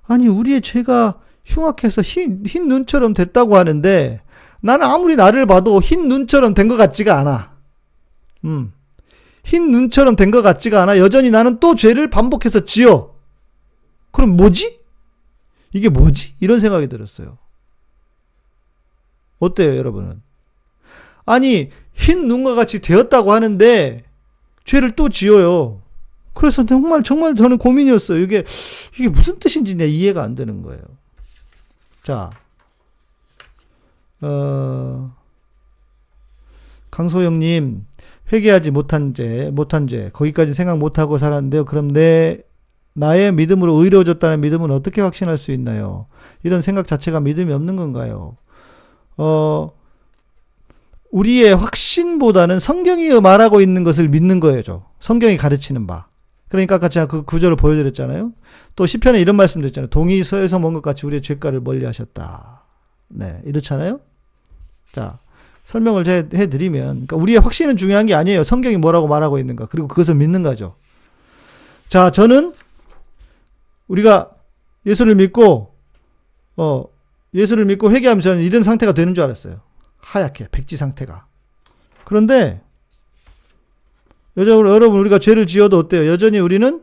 아니 우리의 죄가 흉악해서 흰 눈처럼 됐다고 하는데 나는 아무리 나를 봐도 흰 눈처럼 된 것 같지가 않아. 흰 눈처럼 된 것 같지가 않아. 여전히 나는 또 죄를 반복해서 지어. 그럼 뭐지? 이게 뭐지? 이런 생각이 들었어요. 어때요, 여러분은? 아니, 흰 눈과 같이 되었다고 하는데 죄를 또 지어요. 그래서 정말 저는 고민이었어요. 이게 무슨 뜻인지 내 이해가 안 되는 거예요. 자, 강소영님, 회개하지 못한 죄, 거기까지 생각 못하고 살았는데요. 그럼 나의 믿음으로 의로워졌다는 믿음은 어떻게 확신할 수 있나요? 이런 생각 자체가 믿음이 없는 건가요? 우리의 확신보다는 성경이 말하고 있는 것을 믿는 거예요. 성경이 가르치는 바. 그러니까 아까 제가 그 구절을 보여드렸잖아요. 또 시편에 이런 말씀도 있잖아요. 동이 서에서 먼 것 같이 우리의 죄가를 멀리 하셨다. 네, 이렇잖아요. 자, 설명을 해드리면, 그러니까 우리의 확신은 중요한 게 아니에요. 성경이 뭐라고 말하고 있는가. 그리고 그것을 믿는 거죠. 자, 저는 우리가 예수를 믿고 회개하면 저는 이런 상태가 되는 줄 알았어요. 하얗게, 백지 상태가. 그런데, 여러분, 우리가 죄를 지어도 어때요? 여전히 우리는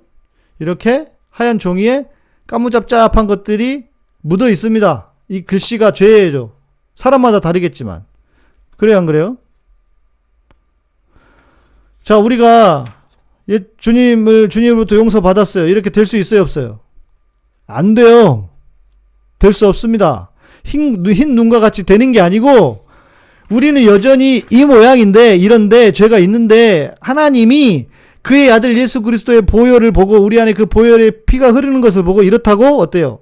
이렇게 하얀 종이에 까무잡잡한 것들이 묻어 있습니다. 이 글씨가 죄예요. 사람마다 다르겠지만. 그래요, 안 그래요? 자, 우리가 주님으로부터 용서받았어요. 이렇게 될 수 있어요, 없어요? 안 돼요. 될 수 없습니다. 흰 눈과 같이 되는 게 아니고, 우리는 여전히 이 모양인데, 이런데, 죄가 있는데, 하나님이 그의 아들 예수 그리스도의 보혈을 보고, 우리 안에 그 보혈의 피가 흐르는 것을 보고, 이렇다고, 어때요?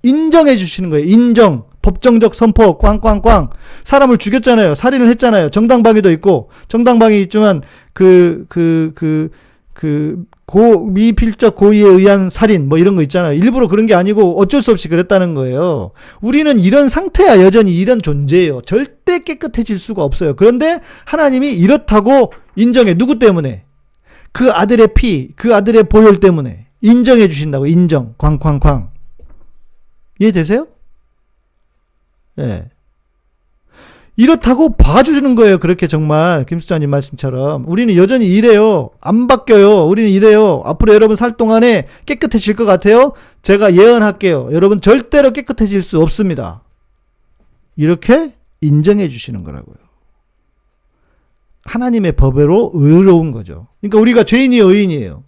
인정해 주시는 거예요. 인정. 법정적 선포, 꽝꽝꽝. 사람을 죽였잖아요. 살인을 했잖아요. 정당방위도 있고, 정당방위 있지만, 미필적 고의에 의한 살인, 뭐 이런 거 있잖아요. 일부러 그런 게 아니고 어쩔 수 없이 그랬다는 거예요. 우리는 이런 상태야. 여전히 이런 존재예요. 절대 깨끗해질 수가 없어요. 그런데 하나님이 이렇다고 인정해. 누구 때문에? 그 아들의 피, 그 아들의 보혈 때문에 인정해 주신다고. 인정. 쾅쾅쾅. 이해되세요? 예. 네. 이렇다고 봐주는 거예요. 그렇게 정말 김수자님 말씀처럼 우리는 여전히 이래요. 안 바뀌어요. 우리는 이래요. 앞으로 여러분 살 동안에 깨끗해질 것 같아요? 제가 예언할게요. 여러분 절대로 깨끗해질 수 없습니다. 이렇게 인정해 주시는 거라고요. 하나님의 법으로 의로운 거죠. 그러니까 우리가 죄인이에요, 의인이에요?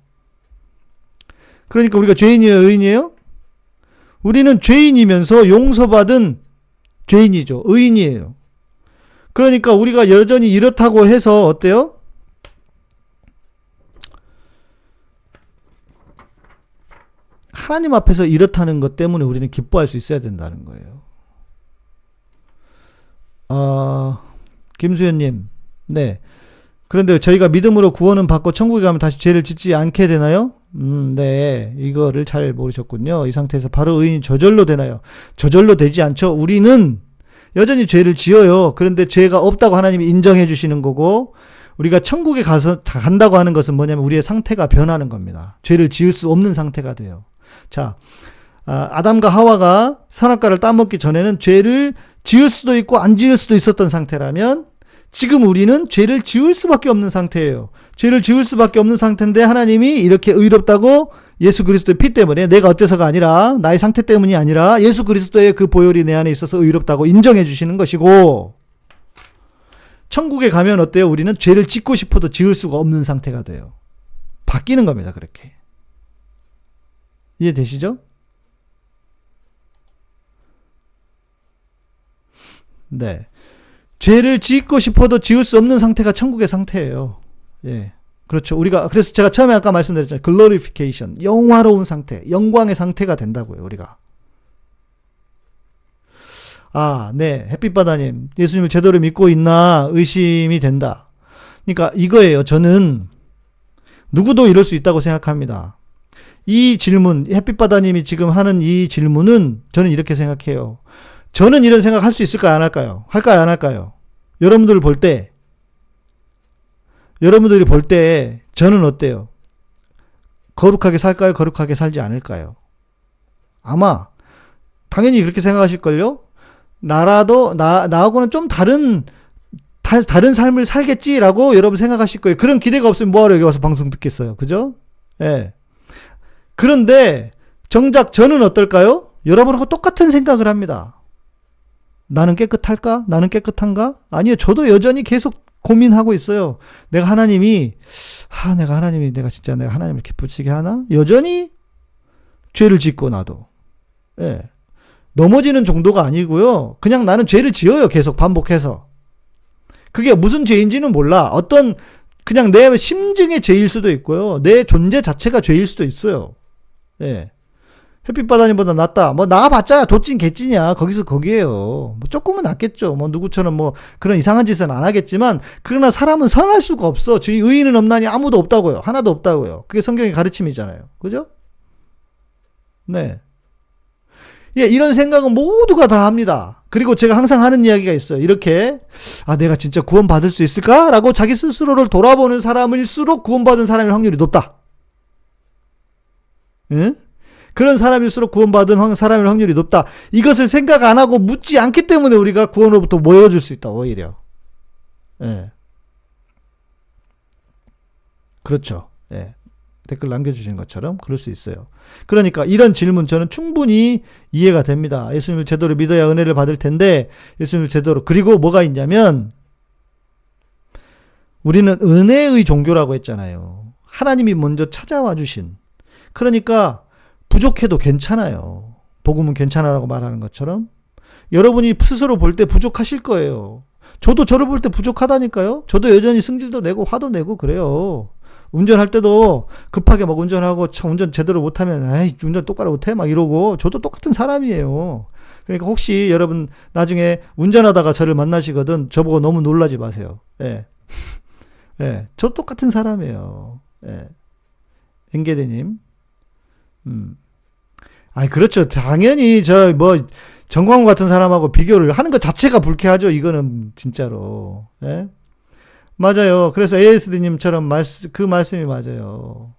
그러니까 우리가 죄인이에요, 의인이에요? 우리는 죄인이면서 용서받은 죄인이죠. 의인이에요. 그러니까 우리가 여전히 이렇다고 해서 어때요? 하나님 앞에서 이렇다는 것 때문에 우리는 기뻐할 수 있어야 된다는 거예요. 김수현님, 네. 그런데 저희가 믿음으로 구원은 받고 천국에 가면 다시 죄를 짓지 않게 되나요? 네. 이거를 잘 모르셨군요. 이 상태에서 바로 의인이 저절로 되나요? 저절로 되지 않죠. 우리는 여전히 죄를 지어요. 그런데 죄가 없다고 하나님이 인정해 주시는 거고, 우리가 천국에 간다고 하는 것은 뭐냐면 우리의 상태가 변하는 겁니다. 죄를 지을 수 없는 상태가 돼요. 자, 아담과 하와가 선악과를 따먹기 전에는 죄를 지을 수도 있고 안 지을 수도 있었던 상태라면, 지금 우리는 죄를 지을 수밖에 없는 상태예요. 죄를 지을 수밖에 없는 상태인데 하나님이 이렇게 의롭다고 예수 그리스도의 피 때문에, 내가 어때서가 아니라 나의 상태 때문이 아니라 예수 그리스도의 그 보혈이 내 안에 있어서 의롭다고 인정해 주시는 것이고, 천국에 가면 어때요? 우리는 죄를 짓고 싶어도 지을 수가 없는 상태가 돼요. 바뀌는 겁니다. 그렇게. 이해되시죠? 네. 죄를 짓고 싶어도 지을 수 없는 상태가 천국의 상태예요. 예. 그렇죠. 우리가, 그래서 제가 처음에 아까 말씀드렸잖아요. 글로리피케이션. 영화로운 상태. 영광의 상태가 된다고요, 우리가. 아, 네. 햇빛바다님. 예수님을 제대로 믿고 있나 의심이 된다. 그러니까 이거예요. 저는 누구도 이럴 수 있다고 생각합니다. 이 질문, 햇빛바다님이 지금 하는 이 질문은 저는 이렇게 생각해요. 저는 이런 생각 할 수 있을까요? 안 할까요? 할까요? 안 할까요? 여러분들이 볼 때 저는 어때요? 거룩하게 살까요? 거룩하게 살지 않을까요? 아마 당연히 그렇게 생각하실걸요? 나하고는 좀 다른 삶을 살겠지라고 여러분 생각하실 거예요. 그런 기대가 없으면 뭐하러 여기 와서 방송 듣겠어요. 그죠? 예. 그런데 정작 저는 어떨까요? 여러분하고 똑같은 생각을 합니다. 나는 깨끗할까? 나는 깨끗한가? 아니요. 저도 여전히 계속 고민하고 있어요. 내가 하나님이 내가 하나님을 기쁘시게 하나? 여전히 죄를 짓고 나도. 예. 넘어지는 정도가 아니고요. 그냥 나는 죄를 지어요. 계속 반복해서. 그게 무슨 죄인지는 몰라. 그냥 내 심증의 죄일 수도 있고요. 내 존재 자체가 죄일 수도 있어요. 예. 햇빛바다님보다 낫다. 뭐 나가봤자 도찐 개찐이야. 거기서 거기에요. 뭐 조금은 낫겠죠. 뭐 누구처럼 뭐 그런 이상한 짓은 안 하겠지만, 그러나 사람은 선할 수가 없어. 주의 의인은 없나니 아무도 없다고요. 하나도 없다고요. 그게 성경의 가르침이잖아요. 그죠? 네. 예, 이런 생각은 모두가 다 합니다. 그리고 제가 항상 하는 이야기가 있어요. 이렇게, 내가 진짜 구원받을 수 있을까? 라고 자기 스스로를 돌아보는 사람일수록 구원받은 사람일 확률이 높다. 응? 그런 사람일수록 구원받은 사람일 확률이 높다. 이것을 생각 안 하고 묻지 않기 때문에 우리가 구원으로부터 모여줄 수 있다, 오히려. 예. 그렇죠. 예. 댓글 남겨주신 것처럼 그럴 수 있어요. 그러니까 이런 질문 저는 충분히 이해가 됩니다. 예수님을 제대로 믿어야 은혜를 받을 텐데, 예수님을 제대로, 그리고 뭐가 있냐면, 우리는 은혜의 종교라고 했잖아요. 하나님이 먼저 찾아와 주신. 그러니까 부족해도 괜찮아요. 복음은 괜찮아라고 말하는 것처럼. 여러분이 스스로 볼 때 부족하실 거예요. 저도 저를 볼 때 부족하다니까요. 저도 여전히 승질도 내고 화도 내고 그래요. 운전할 때도 급하게 막 운전하고, 운전 제대로 못하면 운전 똑바로 못해 막 이러고, 저도 똑같은 사람이에요. 그러니까 혹시 여러분 나중에 운전하다가 저를 만나시거든 저보고 너무 놀라지 마세요. 예. 예. 저 똑같은 사람이에요. 예. 엔게데님. 그렇죠. 당연히 정광훈 같은 사람하고 비교를 하는 것 자체가 불쾌하죠. 이거는 진짜로. 예? 맞아요. 그래서 ASD님처럼 그 말씀이 맞아요.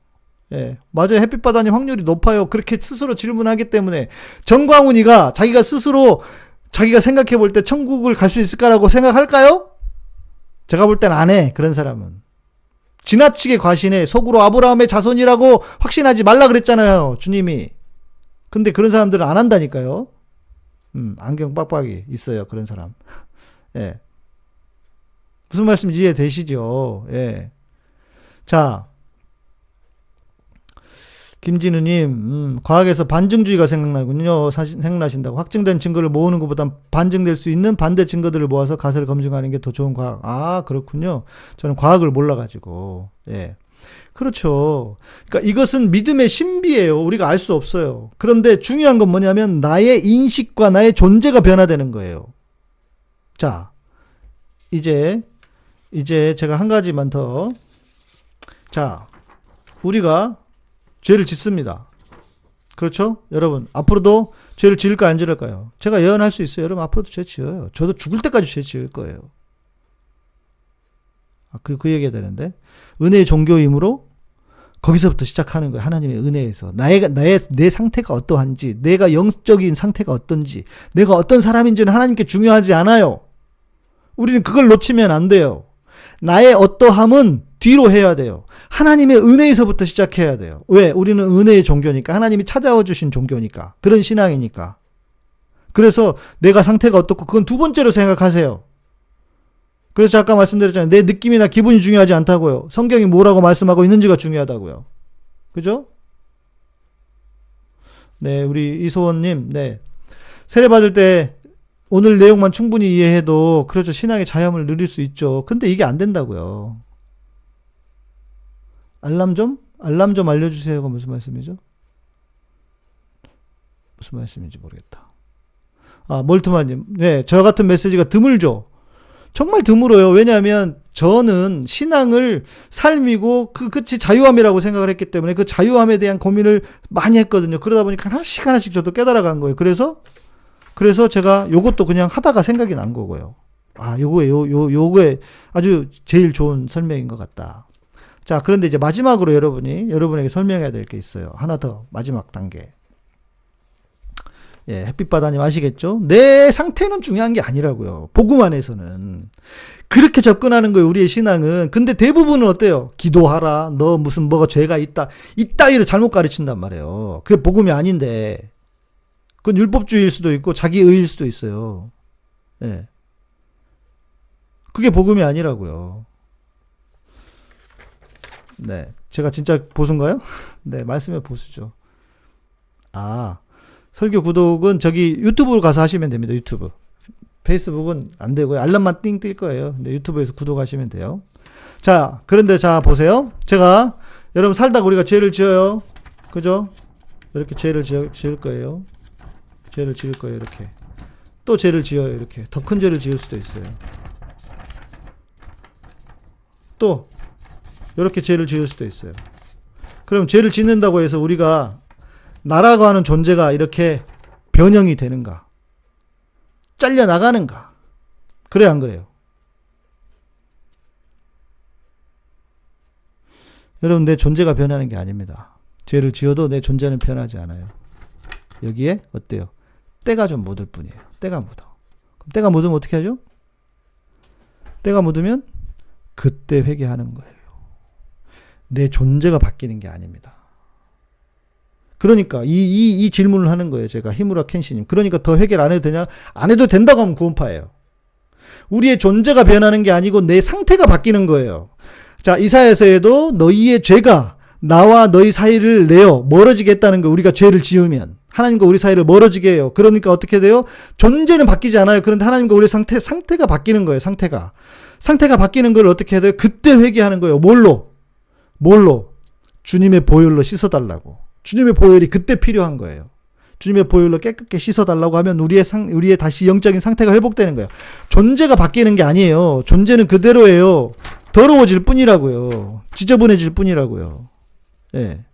예. 맞아요. 햇빛바다님 확률이 높아요. 그렇게 스스로 질문하기 때문에. 정광훈이가 자기가 생각해 볼 때 천국을 갈 수 있을까라고 생각할까요? 제가 볼 땐 안 해. 그런 사람은. 지나치게 과신해. 속으로 아브라함의 자손이라고 확신하지 말라 그랬잖아요. 주님이. 근데 그런 사람들은 안 한다니까요. 안경 빡빡이 있어요. 그런 사람. 예. 무슨 말씀인지 이해되시죠? 예. 자. 김진우님, 과학에서 반증주의가 생각나신다고. 확증된 증거를 모으는 것보단 반증될 수 있는 반대 증거들을 모아서 가설을 검증하는 게 더 좋은 과학. 그렇군요. 저는 과학을 몰라가지고. 예. 그렇죠. 그러니까 이것은 믿음의 신비예요. 우리가 알 수 없어요. 그런데 중요한 건 뭐냐면 나의 인식과 나의 존재가 변화되는 거예요. 자, 이제 제가 한 가지만 더. 자, 우리가 죄를 짓습니다. 그렇죠? 여러분, 앞으로도 죄를 지을까 안 지을까요? 제가 예언할 수 있어요. 여러분, 앞으로도 죄 지어요. 저도 죽을 때까지 죄 지을 거예요. 그 얘기해야 되는데. 은혜의 종교이므로 거기서부터 시작하는 거예요. 하나님의 은혜에서. 내 상태가 어떠한지, 내가 영적인 상태가 어떤지, 내가 어떤 사람인지는 하나님께 중요하지 않아요. 우리는 그걸 놓치면 안 돼요. 나의 어떠함은 뒤로 해야 돼요. 하나님의 은혜에서부터 시작해야 돼요. 왜? 우리는 은혜의 종교니까. 하나님이 찾아와 주신 종교니까. 그런 신앙이니까. 그래서 내가 상태가 어떻고 그건 두 번째로 생각하세요. 그래서 아까 말씀드렸잖아요. 내 느낌이나 기분이 중요하지 않다고요. 성경이 뭐라고 말씀하고 있는지가 중요하다고요. 그죠? 네, 우리 이소원님, 네. 세례받을 때 오늘 내용만 충분히 이해해도 그렇죠. 신앙의 자유함을 누릴 수 있죠. 근데 이게 안 된다고요. 알람 좀 알려주세요가 무슨 말씀이죠? 무슨 말씀인지 모르겠다. 아, 몰트마님. 네, 저 같은 메시지가 드물죠. 정말 드물어요. 왜냐하면 저는 신앙을 삶이고 끝이 자유함이라고 생각을 했기 때문에 그 자유함에 대한 고민을 많이 했거든요. 그러다 보니까 하나씩 저도 깨달아간 거예요. 그래서 제가 요것도 그냥 하다가 생각이 난 거고요. 아, 요거에 아주 제일 좋은 설명인 것 같다. 자, 그런데 이제 마지막으로 여러분에게 설명해야 될 게 있어요. 하나 더, 마지막 단계. 예, 햇빛바다님 아시겠죠? 내 상태는 중요한 게 아니라고요. 복음 안에서는. 그렇게 접근하는 거예요, 우리의 신앙은. 근데 대부분은 어때요? 기도하라, 너 무슨 뭐가 죄가 있다. 이따위로 잘못 가르친단 말이에요. 그게 복음이 아닌데. 그건 율법주의일 수도 있고, 자기의일 수도 있어요. 예. 그게 복음이 아니라고요. 네. 제가 진짜 보수인가요? 네, 말씀해 보수죠. 아. 설교 구독은 저기 유튜브로 가서 하시면 됩니다. 유튜브. 페이스북은 안 되고요. 알람만 띵 뜰 거예요. 근데 유튜브에서 구독하시면 돼요. 자, 그런데 자 보세요. 제가 여러분 살다가 우리가 죄를 지어요. 그죠? 이렇게 죄를 지을 거예요. 죄를 지을 거예요. 이렇게. 또 죄를 지어요. 이렇게. 더 큰 죄를 지을 수도 있어요. 또 이렇게 죄를 지을 수도 있어요. 그럼 죄를 짓는다고 해서 우리가 나라고 하는 존재가 이렇게 변형이 되는가? 잘려나가는가? 그래요, 안 그래요? 여러분, 내 존재가 변하는 게 아닙니다. 죄를 지어도 내 존재는 변하지 않아요. 여기에 어때요? 때가 좀 묻을 뿐이에요. 때가 묻어. 그럼 때가 묻으면 어떻게 하죠? 때가 묻으면 그때 회개하는 거예요. 내 존재가 바뀌는 게 아닙니다. 그러니까 이 질문을 하는 거예요. 제가 히무라 켄시님. 그러니까 더 회개를 안 해도 되냐? 안 해도 된다고 하면 구원파예요. 우리의 존재가 변하는 게 아니고 내 상태가 바뀌는 거예요. 자, 이사야서에도 너희의 죄가 나와 너희 사이를 내어 멀어지게 했다는 거. 우리가 죄를 지으면 하나님과 우리 사이를 멀어지게 해요. 그러니까 어떻게 돼요? 존재는 바뀌지 않아요. 그런데 하나님과 우리 상태가 바뀌는 거예요. 상태가 바뀌는 걸 어떻게 해야 돼요? 그때 회개하는 거예요. 뭘로? 주님의 보혈로 씻어달라고. 주님의 보혈이 그때 필요한 거예요. 주님의 보혈로 깨끗게 씻어달라고 하면 우리의 다시 영적인 상태가 회복되는 거예요. 존재가 바뀌는 게 아니에요. 존재는 그대로예요. 더러워질 뿐이라고요. 지저분해질 뿐이라고요. 예.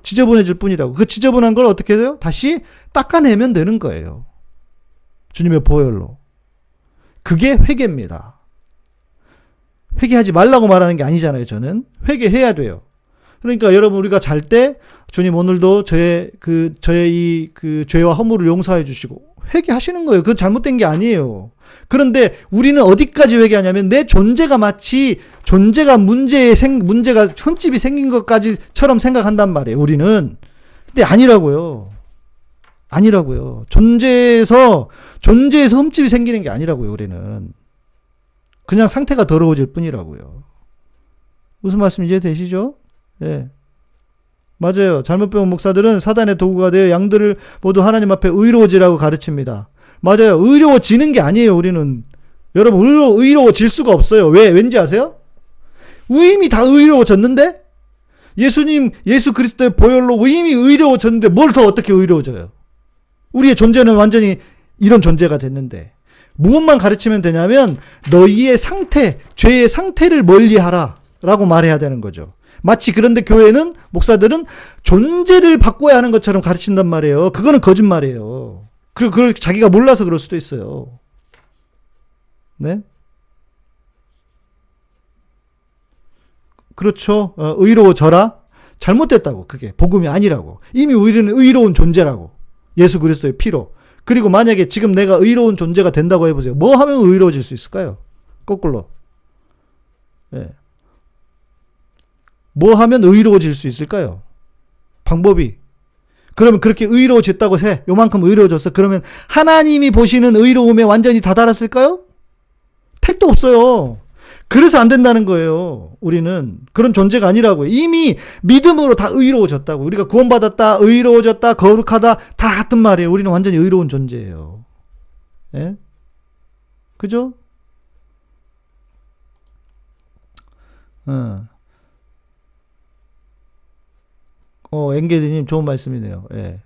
지저분해질 뿐이라고. 그 지저분한 걸 어떻게 해요? 다시 닦아내면 되는 거예요. 주님의 보혈로. 그게 회개입니다. 회개하지 말라고 말하는 게 아니잖아요, 저는. 회개해야 돼요. 그러니까 여러분, 우리가 잘 때 주님 오늘도 저의 이 죄와 허물을 용서해 주시고 회개하시는 거예요. 그건 잘못된 게 아니에요. 그런데 우리는 어디까지 회개하냐면 내 존재가 마치 존재가 문제가 흠집이 생긴 것까지처럼 생각한단 말이에요. 우리는. 근데 아니라고요. 존재에서 흠집이 생기는 게 아니라고요. 우리는. 그냥 상태가 더러워질 뿐이라고요. 무슨 말씀인지 이해되시죠? 예. 맞아요. 잘못 배운 목사들은 사단의 도구가 되어 양들을 모두 하나님 앞에 의로워지라고 가르칩니다. 맞아요. 의로워지는 게 아니에요, 우리는. 여러분, 의로워질 수가 없어요. 왠지 아세요? 이미 다 의로워졌는데? 예수 그리스도의 보혈로 이미 의로워졌는데 뭘 더 어떻게 의로워져요? 우리의 존재는 완전히 이런 존재가 됐는데. 무엇만 가르치면 되냐면 너희의 상태, 죄의 상태를 멀리하라 라고 말해야 되는 거죠. 마치 그런데 교회는, 목사들은 존재를 바꿔야 하는 것처럼 가르친단 말이에요. 그거는 거짓말이에요. 그리고 그걸 자기가 몰라서 그럴 수도 있어요. 네? 그렇죠. 의로워져라? 잘못됐다고. 그게 복음이 아니라고. 이미 우리는 의로운 존재라고. 예수 그리스도의 피로. 그리고 만약에 지금 내가 의로운 존재가 된다고 해보세요. 뭐 하면 의로워질 수 있을까요? 거꾸로. 예. 뭐 하면 의로워질 수 있을까요? 방법이. 그러면 그렇게 의로워졌다고 해. 요만큼 의로워졌어. 그러면 하나님이 보시는 의로움에 완전히 다다랐을까요? 택도 없어요. 그래서 안 된다는 거예요. 우리는 그런 존재가 아니라고요. 이미 믿음으로 다 의로워졌다고. 우리가 구원받았다, 의로워졌다, 거룩하다 다 같은 말이에요. 우리는 완전히 의로운 존재예요. 예? 그죠? 앵게디님 좋은 말씀이네요. 예.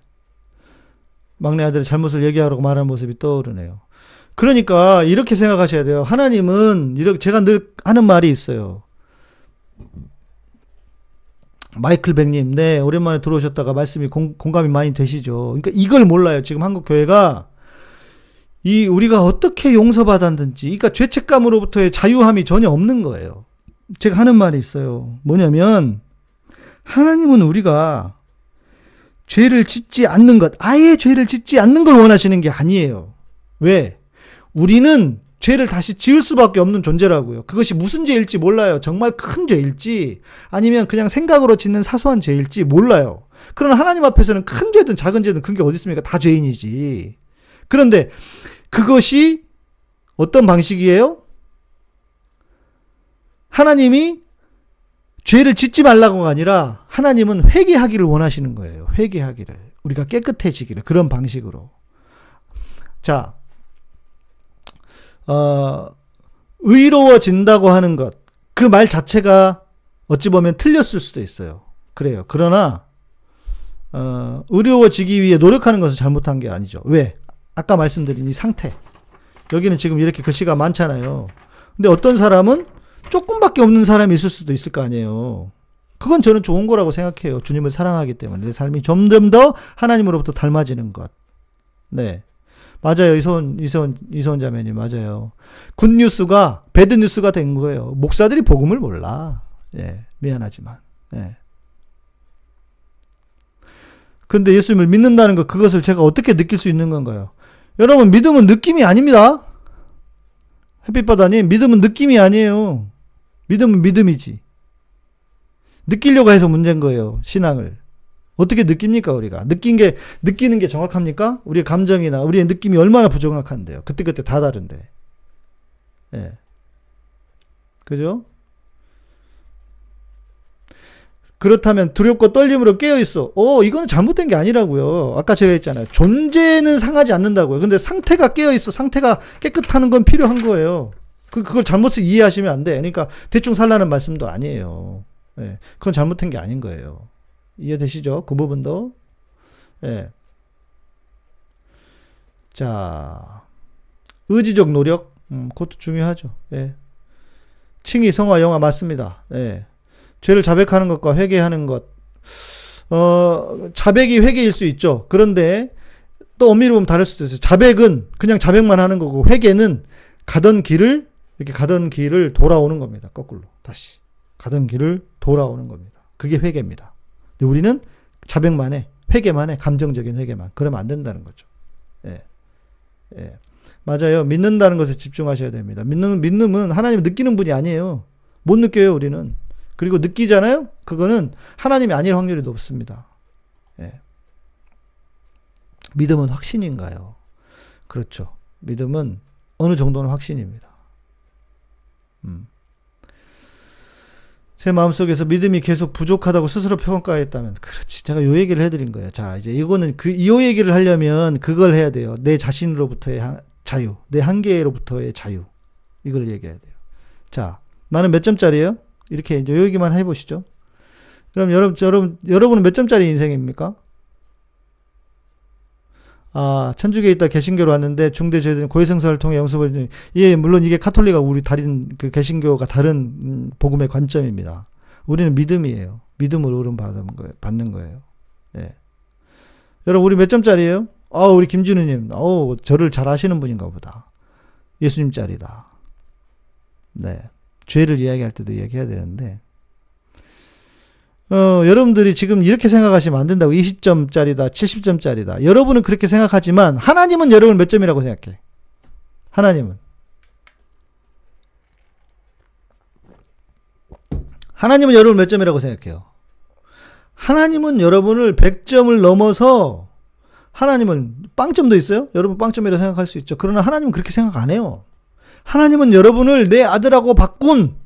막내 아들의 잘못을 얘기하라고 말하는 모습이 떠오르네요. 그러니까 이렇게 생각하셔야 돼요. 하나님은 이렇게 제가 늘 하는 말이 있어요. 마이클 백님, 네, 오랜만에 들어오셨다가 말씀이 공감이 많이 되시죠. 그러니까 이걸 몰라요. 지금 한국 교회가 우리가 어떻게 용서받았는지, 그러니까 죄책감으로부터의 자유함이 전혀 없는 거예요. 제가 하는 말이 있어요. 뭐냐면 하나님은 우리가 죄를 짓지 않는 것, 아예 죄를 짓지 않는 걸 원하시는 게 아니에요. 왜? 우리는 죄를 다시 지을 수밖에 없는 존재라고요. 그것이 무슨 죄일지 몰라요. 정말 큰 죄일지 아니면 그냥 생각으로 짓는 사소한 죄일지 몰라요. 그러나 하나님 앞에서는 큰 죄든 작은 죄든 그런 게 어디 있습니까? 다 죄인이지. 그런데 그것이 어떤 방식이에요? 하나님이 죄를 짓지 말라고가 아니라 하나님은 회개하기를 원하시는 거예요. 회개하기를. 우리가 깨끗해지기를. 그런 방식으로. 자, 의로워진다고 하는 것. 그 말 자체가 어찌 보면 틀렸을 수도 있어요. 그래요. 그러나, 의로워지기 위해 노력하는 것은 잘못한 게 아니죠. 왜? 아까 말씀드린 이 상태. 여기는 지금 이렇게 글씨가 많잖아요. 근데 어떤 사람은 조금밖에 없는 사람이 있을 수도 있을 거 아니에요. 그건 저는 좋은 거라고 생각해요. 주님을 사랑하기 때문에 내 삶이 점점 더 하나님으로부터 닮아지는 것. 네, 맞아요. 이소원 자매님 맞아요. 굿뉴스가 배드뉴스가 된 거예요. 목사들이 복음을 몰라. 예, 미안하지만. 예. 근데 예수님을 믿는다는 것, 그것을 제가 어떻게 느낄 수 있는 건가요? 여러분, 믿음은 느낌이 아닙니다. 햇빛바다님, 믿음은 느낌이 아니에요. 믿음은 믿음이지. 느끼려고 해서 문제인 거예요. 신앙을. 어떻게 느낍니까, 우리가? 느끼는 게 정확합니까? 우리의 감정이나 우리의 느낌이 얼마나 부정확한데요. 그때그때 다 다른데. 예. 그죠? 그렇다면 두렵고 떨림으로 깨어있어. 이거는 잘못된 게 아니라고요. 아까 제가 했잖아요. 존재는 상하지 않는다고요. 근데 상태가 깨어있어. 상태가 깨끗하는 건 필요한 거예요. 그걸 잘못 이해하시면 안 돼. 그러니까 대충 살라는 말씀도 아니에요. 예. 그건 잘못된 게 아닌 거예요. 이해되시죠? 그 부분도. 예. 자, 의지적 노력. 그것도 중요하죠. 예. 칭의, 성화, 영화 맞습니다. 예. 죄를 자백하는 것과 회개하는 것. 자백이 회개일 수 있죠. 그런데 또 엄밀히 보면 다를 수도 있어요. 자백은 그냥 자백만 하는 거고, 회개는 가던 길을 돌아오는 겁니다. 거꾸로. 다시. 가던 길을 돌아오는 겁니다. 그게 회개입니다. 근데 우리는 자백만 해. 회개만 해. 감정적인 회개만. 그러면 안 된다는 거죠. 예. 예. 맞아요. 믿는다는 것에 집중하셔야 됩니다. 믿음은 하나님을 느끼는 분이 아니에요. 못 느껴요, 우리는. 그리고 느끼잖아요? 그거는 하나님이 아닐 확률이 높습니다. 예. 믿음은 확신인가요? 그렇죠. 믿음은 어느 정도는 확신입니다. 제 마음속에서 믿음이 계속 부족하다고 스스로 평가했다면, 그렇지. 제가 요 얘기를 해드린 거예요. 자, 이제 이거는 요 얘기를 하려면 그걸 해야 돼요. 내 자신으로부터의 자유. 내 한계로부터의 자유. 이걸 얘기해야 돼요. 자, 나는 몇 점짜리예요? 이렇게 이제 요 얘기만 해보시죠. 그럼 여러분은 몇 점짜리 인생입니까? 천주교에 있다 개신교로 왔는데 중대 죄된 고해성사를 통해 영습을, 예, 물론 이게 카톨릭과 우리 다른 그 개신교가 다른 복음의 관점입니다. 우리는 믿음이에요. 믿음으로 의름 받는 거예요. 예. 여러분, 우리 몇 점짜리예요? 우리 김진우님, 저를 잘 아시는 분인가 보다. 예수님짜리다. 네. 죄를 이야기할 때도 이야기해야 되는데, 여러분들이 지금 이렇게 생각하시면 안 된다고. 20점짜리다, 70점짜리다. 여러분은 그렇게 생각하지만, 하나님은 여러분을 몇 점이라고 생각해? 하나님은 여러분을 몇 점이라고 생각해요? 하나님은 여러분을 100점을 넘어서, 하나님은 빵점도 있어요? 여러분 빵점이라고 생각할 수 있죠. 그러나 하나님은 그렇게 생각 안 해요. 하나님은 여러분을 내 아들하고 바꾼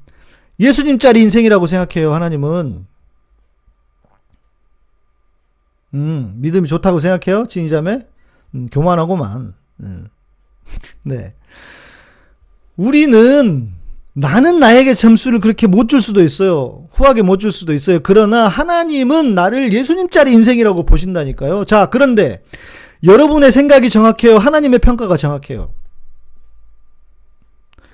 예수님짜리 인생이라고 생각해요. 하나님은. 믿음이 좋다고 생각해요? 진이자매? 교만하고만. 네. 나는 나에게 점수를 그렇게 못 줄 수도 있어요. 후하게 못 줄 수도 있어요. 그러나 하나님은 나를 예수님짜리 인생이라고 보신다니까요. 자, 그런데 여러분의 생각이 정확해요? 하나님의 평가가 정확해요?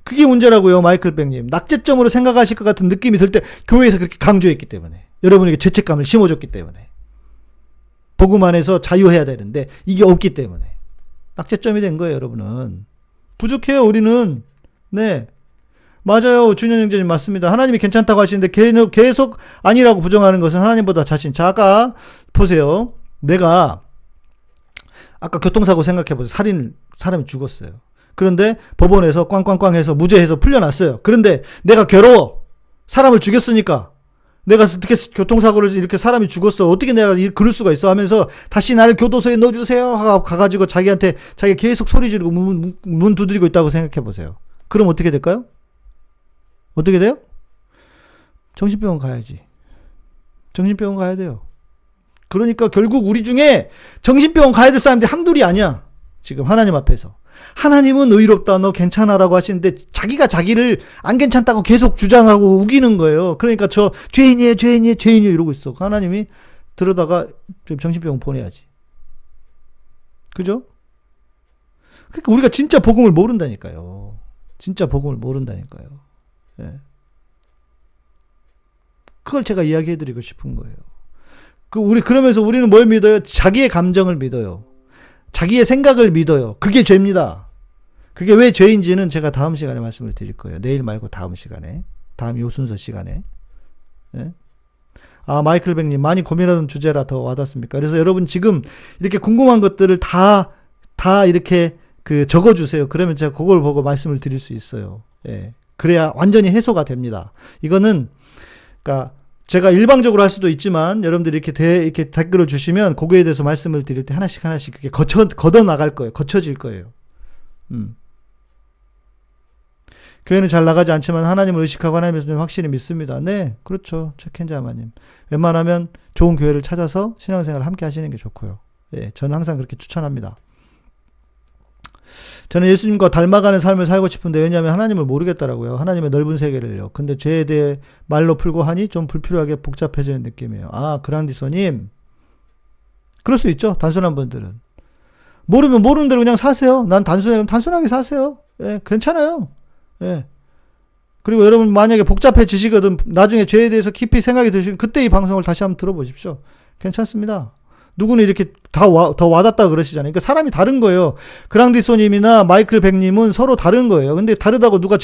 그게 문제라고요, 마이클 백님. 낙제점으로 생각하실 것 같은 느낌이 들 때 교회에서 그렇게 강조했기 때문에, 여러분에게 죄책감을 심어줬기 때문에, 복음 안에서 자유해야 되는데 이게 없기 때문에 낙제점이 된 거예요. 여러분은 부족해요. 우리는. 네, 맞아요. 준현 형제님 맞습니다. 하나님이 괜찮다고 하시는데 계속 아니라고 부정하는 것은 하나님보다 자신. 자, 아까 보세요. 내가 아까 교통사고 생각해보세요. 사람이 죽었어요. 그런데 법원에서 꽝꽝꽝 해서 무죄해서 풀려났어요. 그런데 내가 괴로워. 사람을 죽였으니까. 내가 어떻게 교통사고를 이렇게 사람이 죽었어. 어떻게 내가 그럴 수가 있어 하면서 다시 나를 교도소에 넣어주세요. 하고 가가지고 자기가 계속 소리 지르고 문 두드리고 있다고 생각해보세요. 그럼 어떻게 될까요? 어떻게 돼요? 정신병원 가야지. 정신병원 가야 돼요. 그러니까 결국 우리 중에 정신병원 가야 될 사람들이 한둘이 아니야. 지금 하나님 앞에서. 하나님은 의롭다, 너 괜찮아라고 하시는데 자기가 자기를 안 괜찮다고 계속 주장하고 우기는 거예요. 그러니까 저 죄인이에요 이러고 있어. 하나님이 들어다가 정신병원 보내야지. 그죠? 그러니까 우리가 진짜 복음을 모른다니까요. 진짜 복음을 모른다니까요. 예. 그걸 제가 이야기해드리고 싶은 거예요. 그러면서 우리는 뭘 믿어요? 자기의 감정을 믿어요. 자기의 생각을 믿어요. 그게 죄입니다. 그게 왜 죄인지는 제가 다음 시간에 말씀을 드릴 거예요. 내일 말고 다음 시간에. 다음 요 순서 시간에. 예? 아, 마이클 백님, 많이 고민하던 주제라 더 와닿습니까? 그래서 여러분 지금 이렇게 궁금한 것들을 다 이렇게 적어주세요. 그러면 제가 그걸 보고 말씀을 드릴 수 있어요. 예. 그래야 완전히 해소가 됩니다. 이거는, 그러니까 제가 일방적으로 할 수도 있지만 여러분들이 이렇게 댓글을 주시면 그거에 대해서 말씀을 드릴 때 하나씩 그게 걷어 나갈 거예요. 거쳐질 거예요. 교회는 잘 나가지 않지만 하나님을 의식하고 하나님을 확실히 믿습니다. 네, 그렇죠. 최켄자마님. 웬만하면 좋은 교회를 찾아서 신앙생활을 함께 하시는 게 좋고요. 예, 저는 항상 그렇게 추천합니다. 저는 예수님과 닮아가는 삶을 살고 싶은데 왜냐하면 하나님을 모르겠더라고요. 하나님의 넓은 세계를요. 근데 죄에 대해 말로 풀고 하니 좀 불필요하게 복잡해지는 느낌이에요. 아, 그란디소님. 그럴 수 있죠. 단순한 분들은. 모르면 모르는 대로 그냥 사세요. 난 단순하게 사세요. 예, 괜찮아요. 예. 그리고 여러분 만약에 복잡해지시거든 나중에 죄에 대해서 깊이 생각이 드시면 그때 이 방송을 다시 한번 들어보십시오. 괜찮습니다. 누구는 이렇게 더 와닿다 그러시잖아요. 그러니까 사람이 다른 거예요. 그랑디소님이나 마이클 백님은 서로 다른 거예요. 근데 다르다고 누가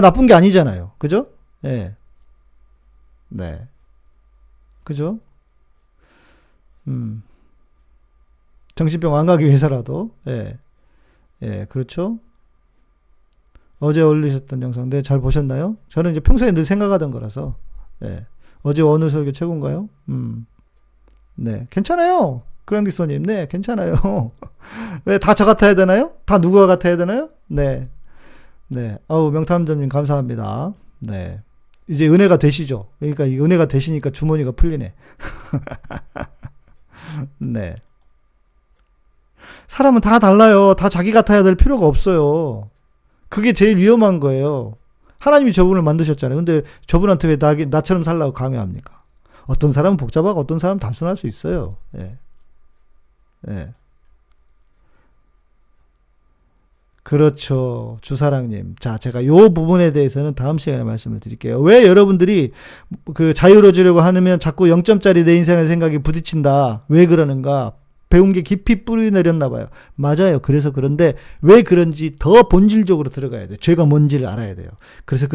나쁜 게 아니잖아요. 그죠? 예. 네. 그죠? 정신병 안 가기 위해서라도. 예. 예, 그렇죠? 어제 올리셨던 영상, 네, 잘 보셨나요? 저는 이제 평소에 늘 생각하던 거라서, 예. 어제 어느 설교 최고인가요? 네, 괜찮아요. 그랑디소님, 네, 괜찮아요. 왜 다 저 같아야 되나요? 다 누구와 같아야 되나요? 네. 네. 명탐정님 감사합니다. 네. 이제 은혜가 되시죠? 그러니까 이 은혜가 되시니까 주머니가 풀리네. 네. 사람은 다 달라요. 다 자기 같아야 될 필요가 없어요. 그게 제일 위험한 거예요. 하나님이 저분을 만드셨잖아요. 근데 저분한테 왜 나처럼 살라고 강요합니까? 어떤 사람은 복잡하고 어떤 사람은 단순할 수 있어요. 예. 예. 그렇죠. 주사랑님. 자, 제가 요 부분에 대해서는 다음 시간에 말씀을 드릴게요. 왜 여러분들이 자유로워지려고 하면 자꾸 0점짜리 내 인생의 생각이 부딪힌다. 왜 그러는가? 배운 게 깊이 뿌리 내렸나 봐요. 맞아요. 그래서 그런데 왜 그런지 더 본질적으로 들어가야 돼요. 죄가 뭔지를 알아야 돼요. 그래서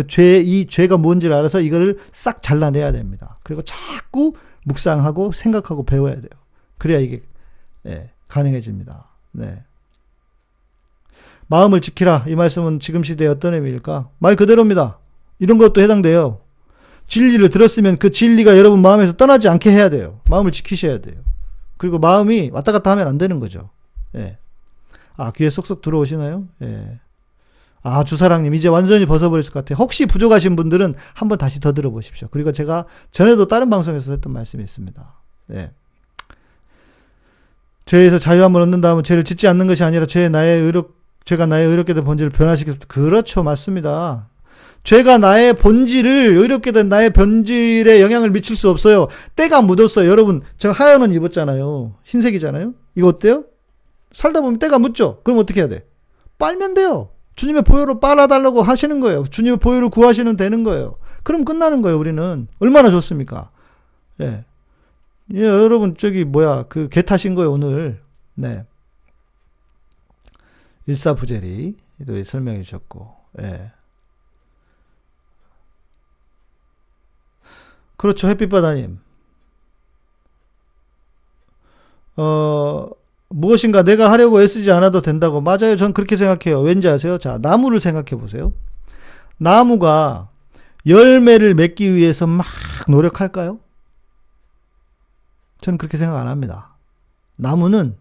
이 죄가 뭔지를 알아서 이거를 싹 잘라내야 됩니다. 그리고 자꾸 묵상하고 생각하고 배워야 돼요. 그래야 이게 가능해집니다. 네. 마음을 지키라. 이 말씀은 지금 시대에 어떤 의미일까? 말 그대로입니다. 이런 것도 해당돼요. 진리를 들었으면 그 진리가 여러분 마음에서 떠나지 않게 해야 돼요. 마음을 지키셔야 돼요. 그리고 마음이 왔다 갔다 하면 안 되는 거죠. 예. 아, 귀에 쏙쏙 들어오시나요? 예. 아, 주사랑님, 이제 완전히 벗어버릴 것 같아요. 혹시 부족하신 분들은 한번 다시 더 들어보십시오. 그리고 제가 전에도 다른 방송에서 했던 말씀이 있습니다. 예. 죄에서 자유함을 얻는다면 죄를 짓지 않는 것이 아니라 죄의 나의 죄가 나의 의롭게 된 본질을 변화시킬 수, 그렇죠. 맞습니다. 죄가 나의 본질을, 의롭게 된 나의 본질에 영향을 미칠 수 없어요. 때가 묻었어요. 여러분, 제가 하얀 옷 입었잖아요. 흰색이잖아요. 이거 어때요? 살다 보면 때가 묻죠? 그럼 어떻게 해야 돼? 빨면 돼요. 주님의 보혈로 빨아달라고 하시는 거예요. 주님의 보혈을 구하시면 되는 거예요. 그럼 끝나는 거예요, 우리는. 얼마나 좋습니까? 예. 예, 여러분, 개 타신 거예요, 오늘. 네. 일사부재리도 설명해 주셨고, 예. 그렇죠, 햇빛바다님. 무엇인가 내가 하려고 애쓰지 않아도 된다고. 맞아요. 전 그렇게 생각해요. 왠지 아세요? 자, 나무를 생각해 보세요. 나무가 열매를 맺기 위해서 막 노력할까요? 저는 그렇게 생각 안 합니다. 나무는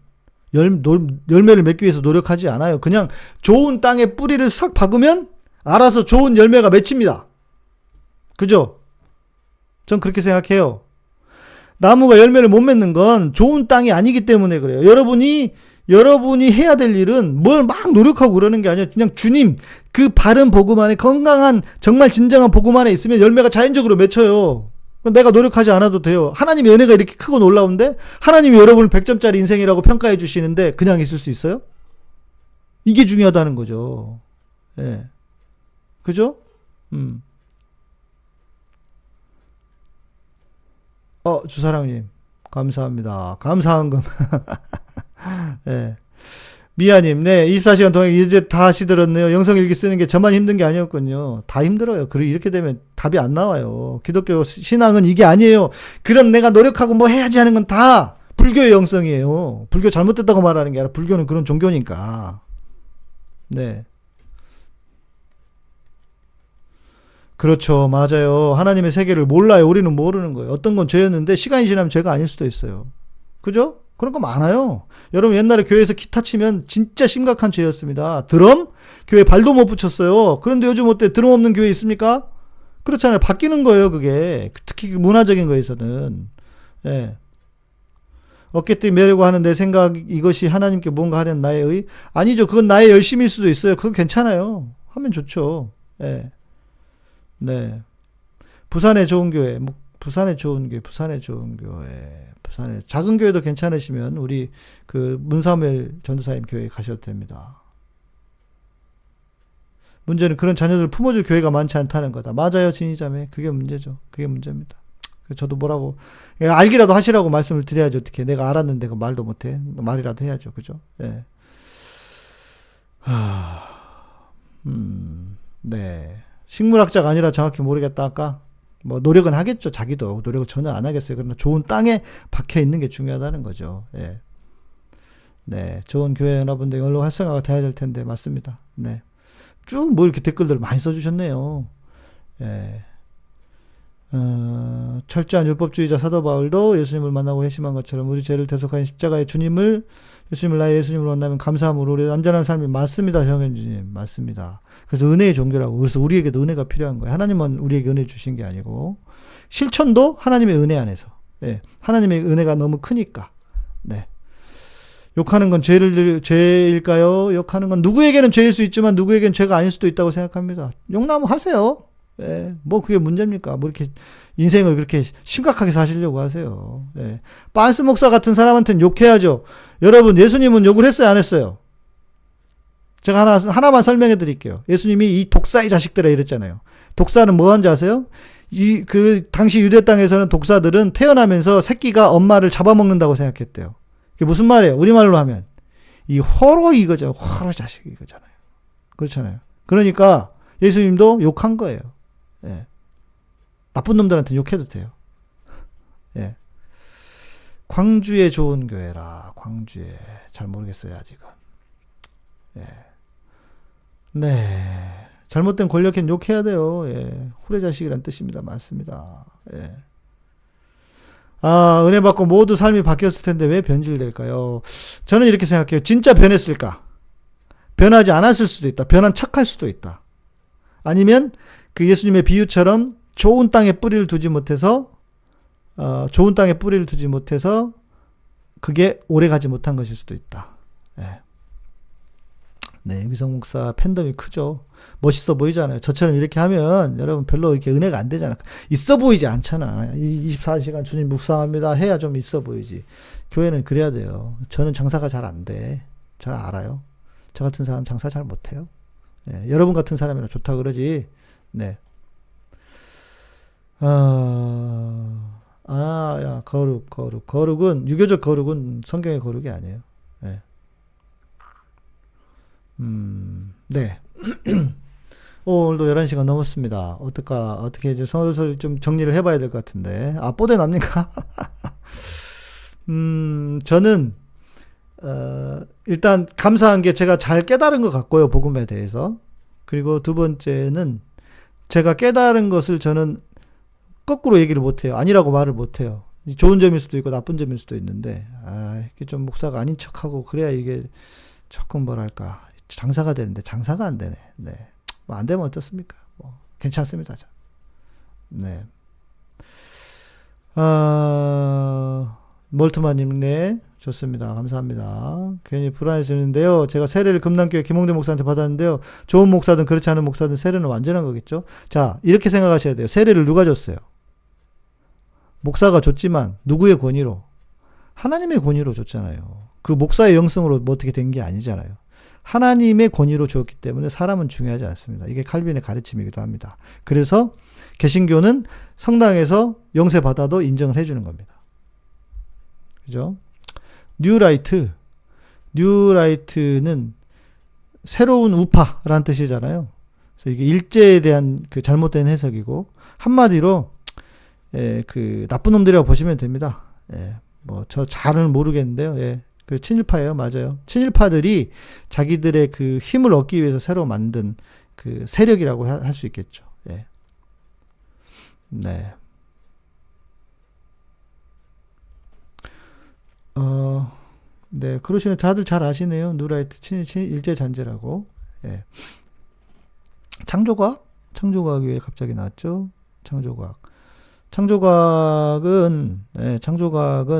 열매를 맺기 위해서 노력하지 않아요. 그냥 좋은 땅에 뿌리를 싹 박으면 알아서 좋은 열매가 맺힙니다. 그죠? 전 그렇게 생각해요. 나무가 열매를 못 맺는 건 좋은 땅이 아니기 때문에 그래요. 여러분이 해야 될 일은 뭘 막 노력하고 그러는 게 아니라 그냥 주님 그 바른 복음 안에, 건강한 정말 진정한 복음 안에 있으면 열매가 자연적으로 맺혀요. 내가 노력하지 않아도 돼요. 하나님의 은혜가 이렇게 크고 놀라운데 하나님이 여러분을 100점짜리 인생이라고 평가해 주시는데 그냥 있을 수 있어요? 이게 중요하다는 거죠. 예. 그죠? 주사랑님, 감사합니다. 감사한금. 예. 미아님, 네, 24시간 동안 이제 다 시들었네요. 영성일기 쓰는 게 저만 힘든 게 아니었군요. 다 힘들어요. 그리고 이렇게 되면 답이 안 나와요. 기독교 신앙은 이게 아니에요. 그럼 내가 노력하고 뭐 해야지 하는 건 다 불교의 영성이에요. 불교 잘못됐다고 말하는 게 아니라 불교는 그런 종교니까. 네. 그렇죠. 맞아요. 하나님의 세계를 몰라요. 우리는 모르는 거예요. 어떤 건 죄였는데 시간이 지나면 죄가 아닐 수도 있어요. 그죠? 그런 거 많아요. 여러분 옛날에 교회에서 기타 치면 진짜 심각한 죄였습니다. 드럼? 교회 발도 못 붙였어요. 그런데 요즘 어때? 드럼 없는 교회 있습니까? 그렇잖아요. 바뀌는 거예요, 그게. 특히 문화적인 거에서는. 예. 어깨띠 메려고 하는 내 생각, 이것이 하나님께 뭔가 하려는 나의 의? 아니죠. 그건 나의 열심일 수도 있어요. 그거 괜찮아요. 하면 좋죠. 예. 네. 부산의 좋은 교회, 부산의 좋은 교회. 부산에 작은 교회도 괜찮으시면 우리 문사무엘 전도사님 교회 가셔도 됩니다. 문제는 그런 자녀들을 품어줄 교회가 많지 않다는 거다. 맞아요, 진희자매. 그게 문제죠. 그게 문제입니다. 저도 뭐라고 알기라도 하시라고 말씀을 드려야지. 어떻게 내가 알았는데 그 말도 못해. 말이라도 해야죠. 그죠? 예. 네. 식물학자가 아니라 정확히 모르겠다. 아까 노력은 하겠죠. 자기도 노력을 전혀 안 하겠어요. 그러나 좋은 땅에 박혀 있는 게 중요하다는 거죠. 예. 네, 좋은 교회 여러분들 언론 활성화가 돼야 될 텐데 맞습니다. 네, 쭉 이렇게 댓글들을 많이 써주셨네요. 예. 철저한 율법주의자 사도 바울도 예수님을 만나고 회심한 것처럼 우리 죄를 대속하신 십자가의 예수님을 나의 예수님으로 만나면 감사함으로 우리 안전한 삶이 맞습니다. 정현주님 맞습니다. 그래서 은혜의 종교라고. 그래서 우리에게도 은혜가 필요한 거예요. 하나님은 우리에게 은혜 주신 게 아니고 실천도 하나님의 은혜 안에서. 네. 하나님의 은혜가 너무 크니까. 네. 욕하는 건 죄일까요? 욕하는 건 누구에게는 죄일 수 있지만 누구에게는 죄가 아닐 수도 있다고 생각합니다. 욕나무 하세요. 예, 그게 문제입니까? 이렇게 인생을 그렇게 심각하게 사시려고 하세요. 예. 빤스 목사 같은 사람한테는 욕해야죠. 여러분, 예수님은 욕을 했어요, 안 했어요? 제가 하나만 설명해 드릴게요. 예수님이 이 독사의 자식들아 이랬잖아요. 독사는 뭐 한지 아세요? 당시 유대 땅에서는 독사들은 태어나면서 새끼가 엄마를 잡아먹는다고 생각했대요. 그게 무슨 말이에요? 우리말로 하면. 이 호로 이거죠. 호로 자식 이거잖아요. 그렇잖아요. 그러니까 예수님도 욕한 거예요. 예. 나쁜 놈들한테 욕해도 돼요. 예. 광주의 좋은 교회라. 광주에. 잘 모르겠어요, 아직은. 예. 네. 잘못된 권력엔 욕해야 돼요. 예. 후레자식이란 뜻입니다. 맞습니다. 예. 은혜 받고 모두 삶이 바뀌었을 텐데 왜 변질될까요? 저는 이렇게 생각해요. 진짜 변했을까? 변하지 않았을 수도 있다. 변한 척할 수도 있다. 아니면 예수님의 비유처럼 좋은 땅에 뿌리를 두지 못해서 그게 오래 가지 못한 것일 수도 있다. 예. 네, 유기성 목사 팬덤이 크죠. 멋있어 보이잖아요. 저처럼 이렇게 하면 여러분 별로 이렇게 은혜가 안 되잖아. 있어 보이지 않잖아. 24시간 주님 묵상합니다 해야 좀 있어 보이지. 교회는 그래야 돼요. 저는 장사가 잘 안 돼. 잘 알아요. 저 같은 사람 장사 잘 못해요. 네, 여러분 같은 사람이라 좋다 그러지. 네. 야, 거룩은, 유교적 거룩은 성경의 거룩이 아니에요. 네. 네. 오늘도 11시간 넘었습니다. 어떻게 이제 슬슬 좀 정리를 해봐야 될 것 같은데. 뽀대 납니까? 저는, 일단 감사한 게 제가 잘 깨달은 것 같고요, 복음에 대해서. 그리고 두 번째는 제가 깨달은 것을 저는 거꾸로 얘기를 못해요. 아니라고 말을 못해요. 좋은 점일 수도 있고 나쁜 점일 수도 있는데, 이게 좀 목사가 아닌 척하고 그래야 이게 조금 뭐랄까, 장사가 되는데 장사가 안 되네. 네. 뭐 안 되면 어떻습니까? 뭐, 괜찮습니다. 네. 멀트마님, 네. 좋습니다. 감사합니다. 괜히 불안해지는데요. 제가 세례를 금남교회 김홍대 목사한테 받았는데요. 좋은 목사든 그렇지 않은 목사든 세례는 완전한 거겠죠? 자, 이렇게 생각하셔야 돼요. 세례를 누가 줬어요? 목사가 줬지만 누구의 권위로? 하나님의 권위로 줬잖아요. 그 목사의 영성으로 뭐 어떻게 된 게 아니잖아요. 하나님의 권위로 주었기 때문에 사람은 중요하지 않습니다. 이게 칼빈의 가르침이기도 합니다. 그래서 개신교는 성당에서 영세 받아도 인정을 해주는 겁니다. 그죠? 뉴라이트는 새로운 우파라는 뜻이잖아요. 그래서 이게 일제에 대한 그 잘못된 해석이고, 한마디로 그 나쁜 놈들이라고 보시면 됩니다. 뭐 저 잘은 모르겠는데요. 그 친일파예요, 맞아요. 친일파들이 자기들의 그 힘을 얻기 위해서 새로 만든 그 세력이라고 할 수 있겠죠. 네. 네, 그러시네. 다들 잘 아시네요. 뉴라이트 일제 잔재라고. 창조과학 왜 갑자기 나왔죠? 창조과학은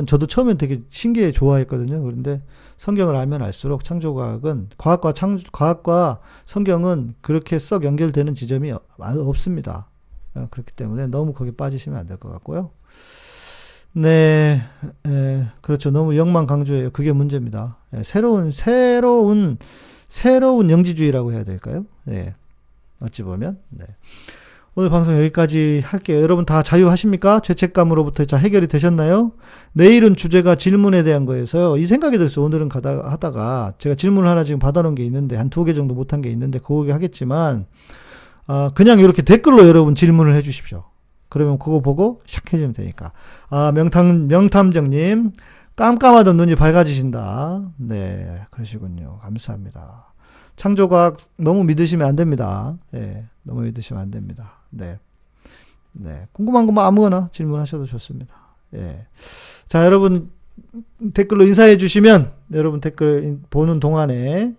저도 처음엔 되게 신기해 좋아했거든요. 그런데 성경을 알면 알수록 창조과학은 과학과 성경은 그렇게 썩 연결되는 지점이 없습니다. 그렇기 때문에 너무 거기 빠지시면 안 될 것 같고요. 네, 그렇죠. 너무 영만 강조해요. 그게 문제입니다. 새로운 영지주의라고 해야 될까요? 네, 어찌 보면. 네. 오늘 방송 여기까지 할게요. 여러분 다 자유하십니까? 죄책감으로부터 자 해결이 되셨나요? 내일은 주제가 질문에 대한 거여서요. 이 생각이 들었어요. 오늘은 하다가 제가 질문을 하나 지금 받아놓은 게 있는데 한 2개 정도 못한 게 있는데 그거 하겠지만 그냥 이렇게 댓글로 여러분 질문을 해주십시오. 그러면 그거 보고 시작해주면 되니까. 명탐정님, 깜깜하던 눈이 밝아지신다. 네, 그러시군요. 감사합니다. 창조과학 너무 믿으시면 안 됩니다. 너무 믿으시면 안 됩니다. 네. 궁금한 거 뭐 아무거나 질문하셔도 좋습니다. 자, 여러분 댓글로 인사해 주시면 여러분 댓글 보는 동안에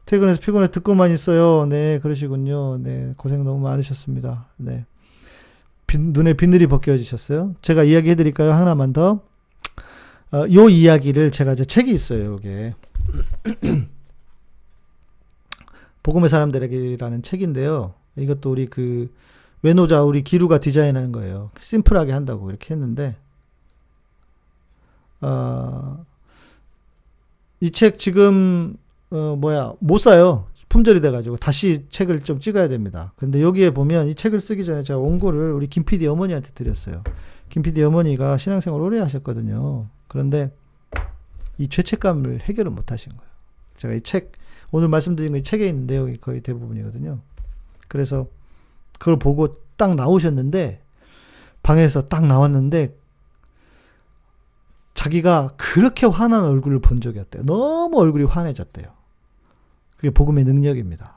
퇴근해서 피곤해 듣고만 있어요. 네, 그러시군요. 네, 고생 너무 많으셨습니다. 네. 눈에 비늘이 벗겨지셨어요. 제가 이야기 해드릴까요? 하나만 더. 요 이야기를 제가 이제 책이 있어요. 이게 복음의 사람들에게라는 책인데요. 이것도 우리 그 외노자 우리 기루가 디자인한 거예요. 심플하게 한다고 이렇게 했는데 이 책 지금 못 사요. 품절이 돼가지고 다시 책을 좀 찍어야 됩니다. 근데 여기에 보면 이 책을 쓰기 전에 제가 원고를 우리 김 PD 어머니한테 드렸어요. 김 PD 어머니가 신앙생활 오래 하셨거든요. 그런데 이 죄책감을 해결을 못 하신 거예요. 제가 이 책, 오늘 말씀드린 거 이 책에 있는 내용이 거의 대부분이거든요. 그래서 그걸 보고 딱 나오셨는데, 방에서 딱 나왔는데, 자기가 그렇게 화난 얼굴을 본 적이 없대요. 너무 얼굴이 환해졌대요. 그게 복음의 능력입니다.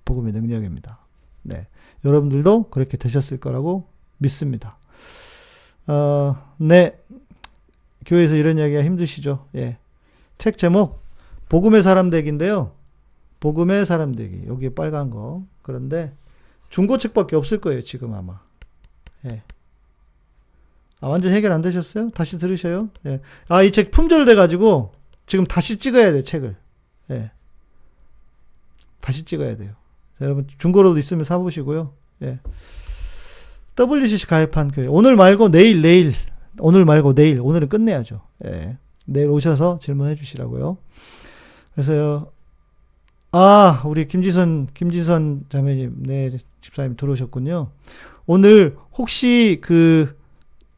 복음의 능력입니다. 네. 여러분들도 그렇게 되셨을 거라고 믿습니다. 네. 교회에서 이런 이야기가 힘드시죠? 책 제목, 복음의 사람 되기인데요. 복음의 사람 되기. 여기에 빨간 거. 그런데 중고책밖에 없을 거예요, 지금 아마. 완전 해결 안 되셨어요? 다시 들으셔요? 이 책 품절돼가지고 지금 다시 찍어야 돼, 책을. 다시 찍어야 돼요. 여러분 중고로도 있으면 사보시고요. 예. WCC 가입한 교회 오늘 말고 내일 오늘 말고 내일 오늘은 끝내야죠. 예. 내일 오셔서 질문해 주시라고요. 그래서요. 우리 김지선 자매님, 네, 집사님 들어오셨군요. 오늘 혹시 그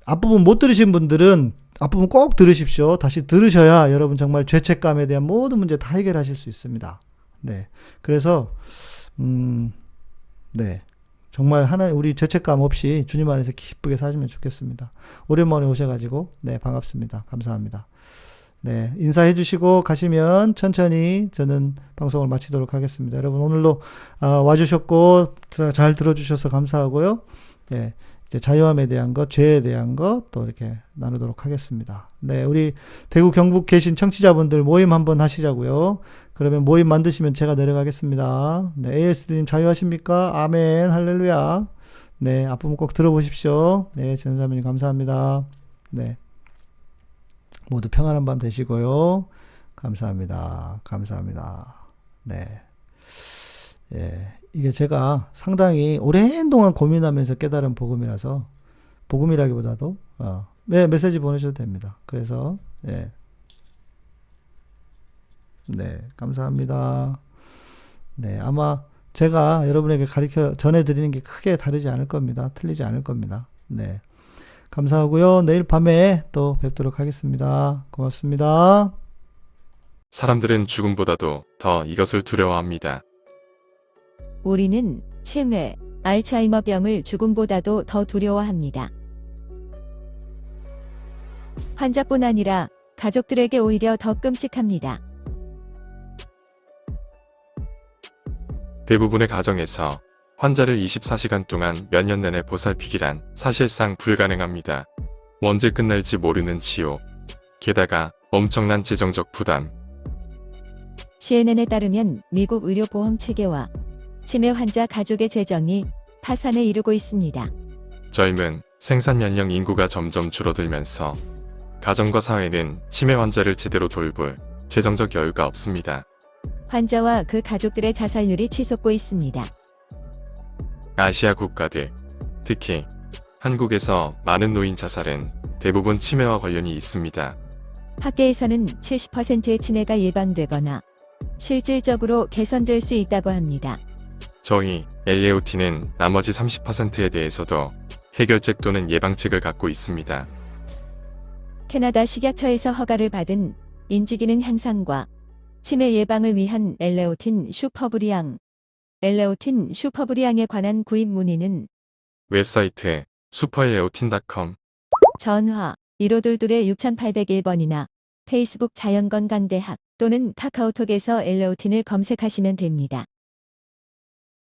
앞부분 못 들으신 분들은 앞부분 꼭 들으십시오. 다시 들으셔야 여러분 정말 죄책감에 대한 모든 문제 다 해결하실 수 있습니다. 네. 그래서, 네. 정말 우리 죄책감 없이 주님 안에서 기쁘게 사시면 좋겠습니다. 오랜만에 오셔가지고, 네, 반갑습니다. 감사합니다. 네, 인사해 주시고 가시면 천천히 저는 방송을 마치도록 하겠습니다. 여러분 오늘도 와주셨고 잘 들어주셔서 감사하고요. 네, 이제 자유함에 대한 것, 죄에 대한 것 또 이렇게 나누도록 하겠습니다. 네, 우리 대구 경북 계신 청취자분들 모임 한번 하시자고요. 그러면 모임 만드시면 제가 내려가겠습니다. 네, ASD님 자유하십니까? 아멘, 할렐루야. 네, 앞부분 꼭 들어보십시오. 네, 전사님 감사합니다. 네. 모두 평안한 밤 되시고요. 감사합니다. 네. 예. 이게 제가 상당히 오랜 동안 고민하면서 깨달은 복음이라서, 복음이라기보다도, 네, 메시지 보내셔도 됩니다. 그래서, 예. 네. 감사합니다. 네. 아마 제가 여러분에게 전해드리는 게 크게 다르지 않을 겁니다. 틀리지 않을 겁니다. 네. 감사하고요. 내일 밤에 또 뵙도록 하겠습니다. 고맙습니다. 사람들은 죽음보다도 더 이것을 두려워합니다. 우리는 치매, 알츠하이머병을 죽음보다도 더 두려워합니다. 환자뿐 아니라 가족들에게 오히려 더 끔찍합니다. 대부분의 가정에서 환자를 24시간 동안 몇 년 내내 보살피기란 사실상 불가능합니다. 언제 끝날지 모르는 치욕, 게다가 엄청난 재정적 부담. CNN에 따르면 미국 의료보험 체계와 치매 환자 가족의 재정이 파산에 이르고 있습니다. 젊은 생산 연령 인구가 점점 줄어들면서 가정과 사회는 치매 환자를 제대로 돌볼 재정적 여유가 없습니다. 환자와 그 가족들의 자살률이 치솟고 있습니다. 아시아 국가들, 특히 한국에서 많은 노인 자살은 대부분 치매와 관련이 있습니다. 학계에서는 70%의 치매가 예방되거나 실질적으로 개선될 수 있다고 합니다. 저희 엘레오티는 나머지 30%에 대해서도 해결책 또는 예방책을 갖고 있습니다. 캐나다 식약처에서 허가를 받은 인지기능 향상과 치매 예방을 위한 엘레오틴 슈퍼브리앙, 엘레오틴 슈퍼브리앙에 관한 구입 문의는 웹사이트 슈퍼엘레오틴.com 전화 1522-6801번이나 페이스북 자연건강대학 또는 카카오톡에서 엘레오틴을 검색하시면 됩니다.